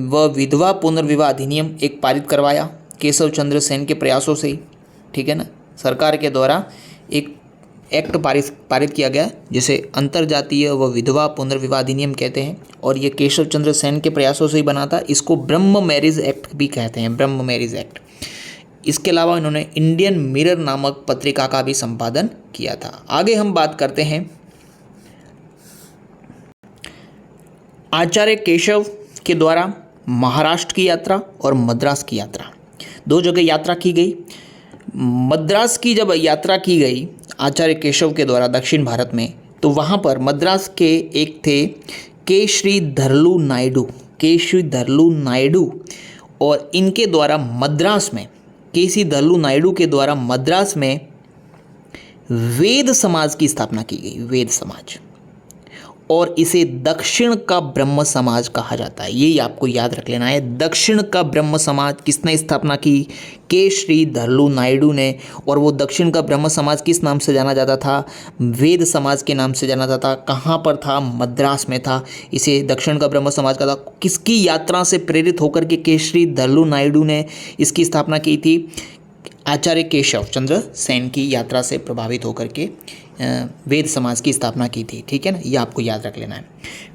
व विधवा पुनर्विवाह अधिनियम एक पारित करवाया केशव चंद्र सेन के प्रयासों से ही, ठीक है ना। सरकार के द्वारा एक एक्ट पारित किया गया जिसे अंतरजातीय व विधवा पुनर्विवाह अधिनियम कहते हैं और ये केशव चंद्र सेन के प्रयासों से ही बना था। इसको ब्रह्म मैरिज एक्ट भी कहते हैं, ब्रह्म मैरिज एक्ट। इसके अलावा इन्होंने इंडियन मिरर नामक पत्रिका का भी संपादन किया था। आगे हम बात करते हैं आचार्य केशव के द्वारा महाराष्ट्र की यात्रा और मद्रास की यात्रा, दो जगह यात्रा की गई। मद्रास की जब यात्रा की गई आचार्य केशव के द्वारा दक्षिण भारत में, तो वहाँ पर मद्रास के एक थे के श्रीधरलू नायडू और इनके द्वारा मद्रास में के.सी. नायडू के द्वारा मद्रास में वेद समाज की स्थापना की गई, वेद समाज, और इसे दक्षिण का ब्रह्म समाज कहा जाता है। ये आपको याद रख लेना है। दक्षिण का ब्रह्म समाज किसने स्थापना की? के.श्रीधर नायडू ने। और वो दक्षिण का ब्रह्म समाज किस नाम से जाना जाता था? वेद समाज के नाम से जाना जाता था। कहाँ पर था? मद्रास में था। इसे दक्षिण का ब्रह्म समाज का था। किसकी यात्रा से प्रेरित होकर के के.श्रीधर नायडू ने इसकी स्थापना की थी? आचार्य केशव चंद्र सेन की यात्रा से प्रभावित होकर के वेद समाज की स्थापना की थी, ठीक है ना। ये आपको याद रख लेना है।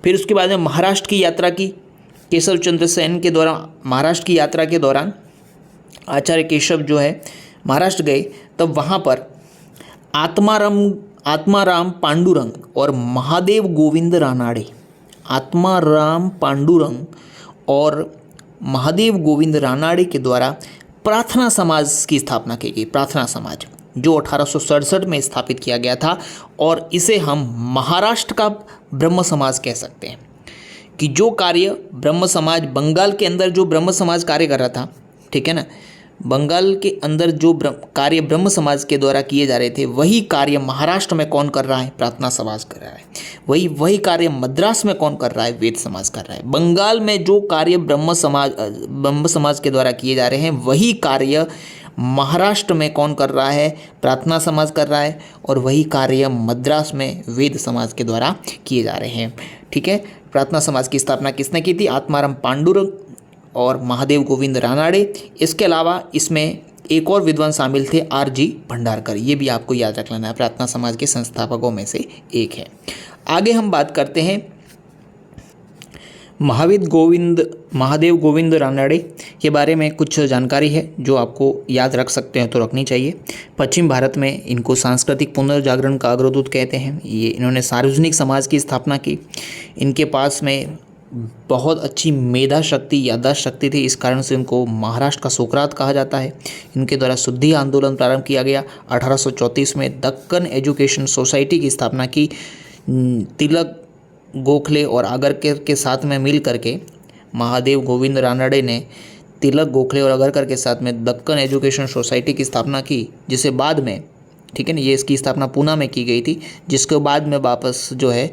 फिर उसके बाद में महाराष्ट्र की यात्रा की केशव चंद्र सेन के द्वारा। महाराष्ट्र की यात्रा के दौरान आचार्य केशव जो है महाराष्ट्र गए, तब वहाँ पर आत्माराम पांडुरंग और महादेव गोविंद रानाडे, आत्माराम पांडुरंग और महादेव गोविंद रानाडे के द्वारा प्रार्थना समाज की स्थापना की गई। प्रार्थना समाज जो 1867 में स्थापित किया गया था और इसे हम महाराष्ट्र का ब्रह्म समाज कह सकते हैं कि जो कार्य ब्रह्म समाज बंगाल के अंदर जो ब्रह्म समाज कार्य कर रहा था, ठीक है ना, बंगाल के अंदर जो कार्य ब्रह्म समाज के द्वारा किए जा रहे थे, वही कार्य महाराष्ट्र में कौन कर रहा है? प्रार्थना समाज कर रहा है। वही कार्य मद्रास में कौन कर रहा है? वेद समाज कर रहा है। बंगाल में जो कार्य ब्रह्म समाज के द्वारा किए जा रहे हैं, वही कार्य महाराष्ट्र में कौन कर रहा है? प्रार्थना समाज कर रहा है। और वही कार्य मद्रास में वेद समाज के द्वारा किए जा रहे हैं, ठीक है। प्रार्थना समाज की स्थापना किसने की थी? आत्माराम पांडुरंग और महादेव गोविंद रानाडे। इसके अलावा इसमें एक और विद्वान शामिल थे, R.G. भंडारकर। ये भी आपको याद रख लेना है, प्रार्थना समाज के संस्थापकों में से एक है। आगे हम बात करते हैं महादेव गोविंद रानाडे के बारे में। कुछ जानकारी है जो आपको याद रख सकते हैं तो रखनी चाहिए। पश्चिम भारत में इनको सांस्कृतिक पुनर्जागरण का अग्रदूत कहते हैं। इन्होंने सार्वजनिक समाज की स्थापना की। इनके पास में बहुत अच्छी मेधा शक्ति, याददाश्त शक्ति थी। इस कारण से इनको महाराष्ट्र का सोक्रात कहा जाता है। इनके द्वारा शुद्धि आंदोलन प्रारंभ किया गया। 1834 में दक्कन एजुकेशन सोसाइटी की स्थापना की। तिलक गोखले और आगरकर के साथ में मिल करके महादेव गोविंद रानाडे ने तिलक गोखले और आगरकर के साथ में दक्कन एजुकेशन सोसाइटी की स्थापना की, जिसे बाद में, ठीक है ना, ये इसकी स्थापना पूना में की गई थी, जिसके बाद में वापस जो है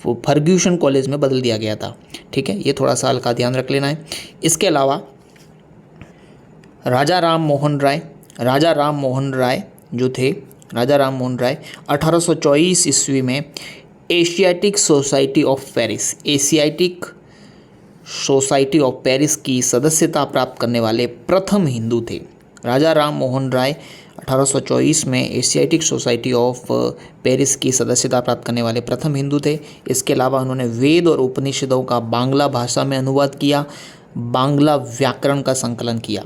वो फर्ग्यूसन कॉलेज में बदल दिया गया था, ठीक है। ये थोड़ा साल का ध्यान रख लेना है। इसके अलावा राजा राम मोहन राय जो थे, राजा राम मोहन राय 1824 ईस्वी में एशियाटिक सोसाइटी ऑफ पेरिस की सदस्यता प्राप्त करने वाले प्रथम हिंदू थे। राजा राम मोहन राय 1824 में एशियाटिक सोसाइटी ऑफ पेरिस की सदस्यता प्राप्त करने वाले प्रथम हिंदू थे। इसके अलावा उन्होंने वेद और उपनिषदों का बांग्ला भाषा में अनुवाद किया, बांग्ला व्याकरण का संकलन किया।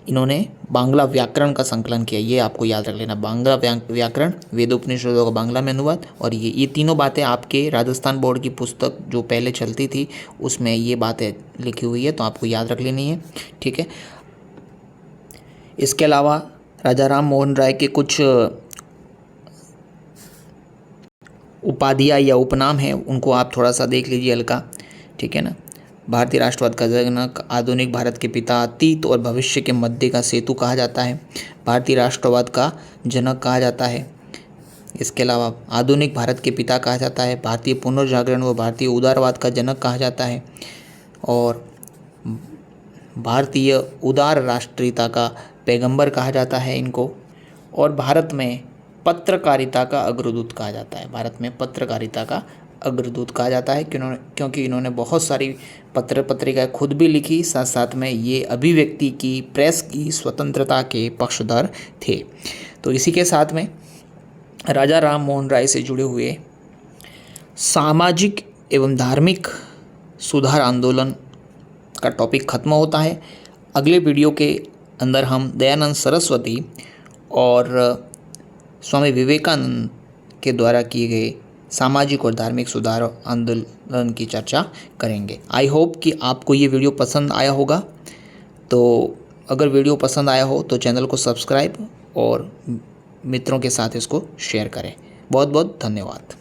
इन्होंने बांग्ला व्याकरण का संकलन किया, ये आपको याद रख लेना। बांग्ला व्याकरण, वेद उपनिषदों का बांग्ला में अनुवाद, और ये तीनों बातें आपके राजस्थान बोर्ड की पुस्तक जो पहले चलती थी उसमें ये बातें लिखी हुई है, तो आपको याद रख लेनी है, ठीक है। इसके अलावा राजा राम मोहन राय के कुछ उपाधियाँ या उपनाम हैं, उनको आप थोड़ा सा देख लीजिए हल्का, ठीक है ना। भारतीय राष्ट्रवाद का जनक, आधुनिक भारत के पिता, अतीत और भविष्य के मध्य का सेतु कहा जाता है, भारतीय राष्ट्रवाद का जनक कहा जाता है, इसके अलावा आधुनिक भारत के पिता कहा जाता है, भारतीय पुनर्जागरण व भारतीय उदारवाद का जनक कहा जाता है और भारतीय उदार राष्ट्रीयता का पैगंबर कहा जाता है इनको। और भारत में पत्रकारिता का अग्रदूत कहा जाता है, भारत में पत्रकारिता का अग्रदूत कहा जाता है क्योंकि इन्होंने बहुत सारी पत्रिकाएं खुद भी लिखी, साथ साथ में ये अभिव्यक्ति की, प्रेस की स्वतंत्रता के पक्षधर थे। तो इसी के साथ में राजा राम मोहन राय से जुड़े हुए सामाजिक एवं धार्मिक सुधार आंदोलन का टॉपिक खत्म होता है। अगले वीडियो के अंदर हम दयानंद सरस्वती और स्वामी विवेकानंद के द्वारा किए गए सामाजिक और धार्मिक सुधार आंदोलन की चर्चा करेंगे। आई होप कि आपको ये वीडियो पसंद आया होगा। तो अगर वीडियो पसंद आया हो तो चैनल को सब्सक्राइब और मित्रों के साथ इसको शेयर करें। बहुत बहुत धन्यवाद।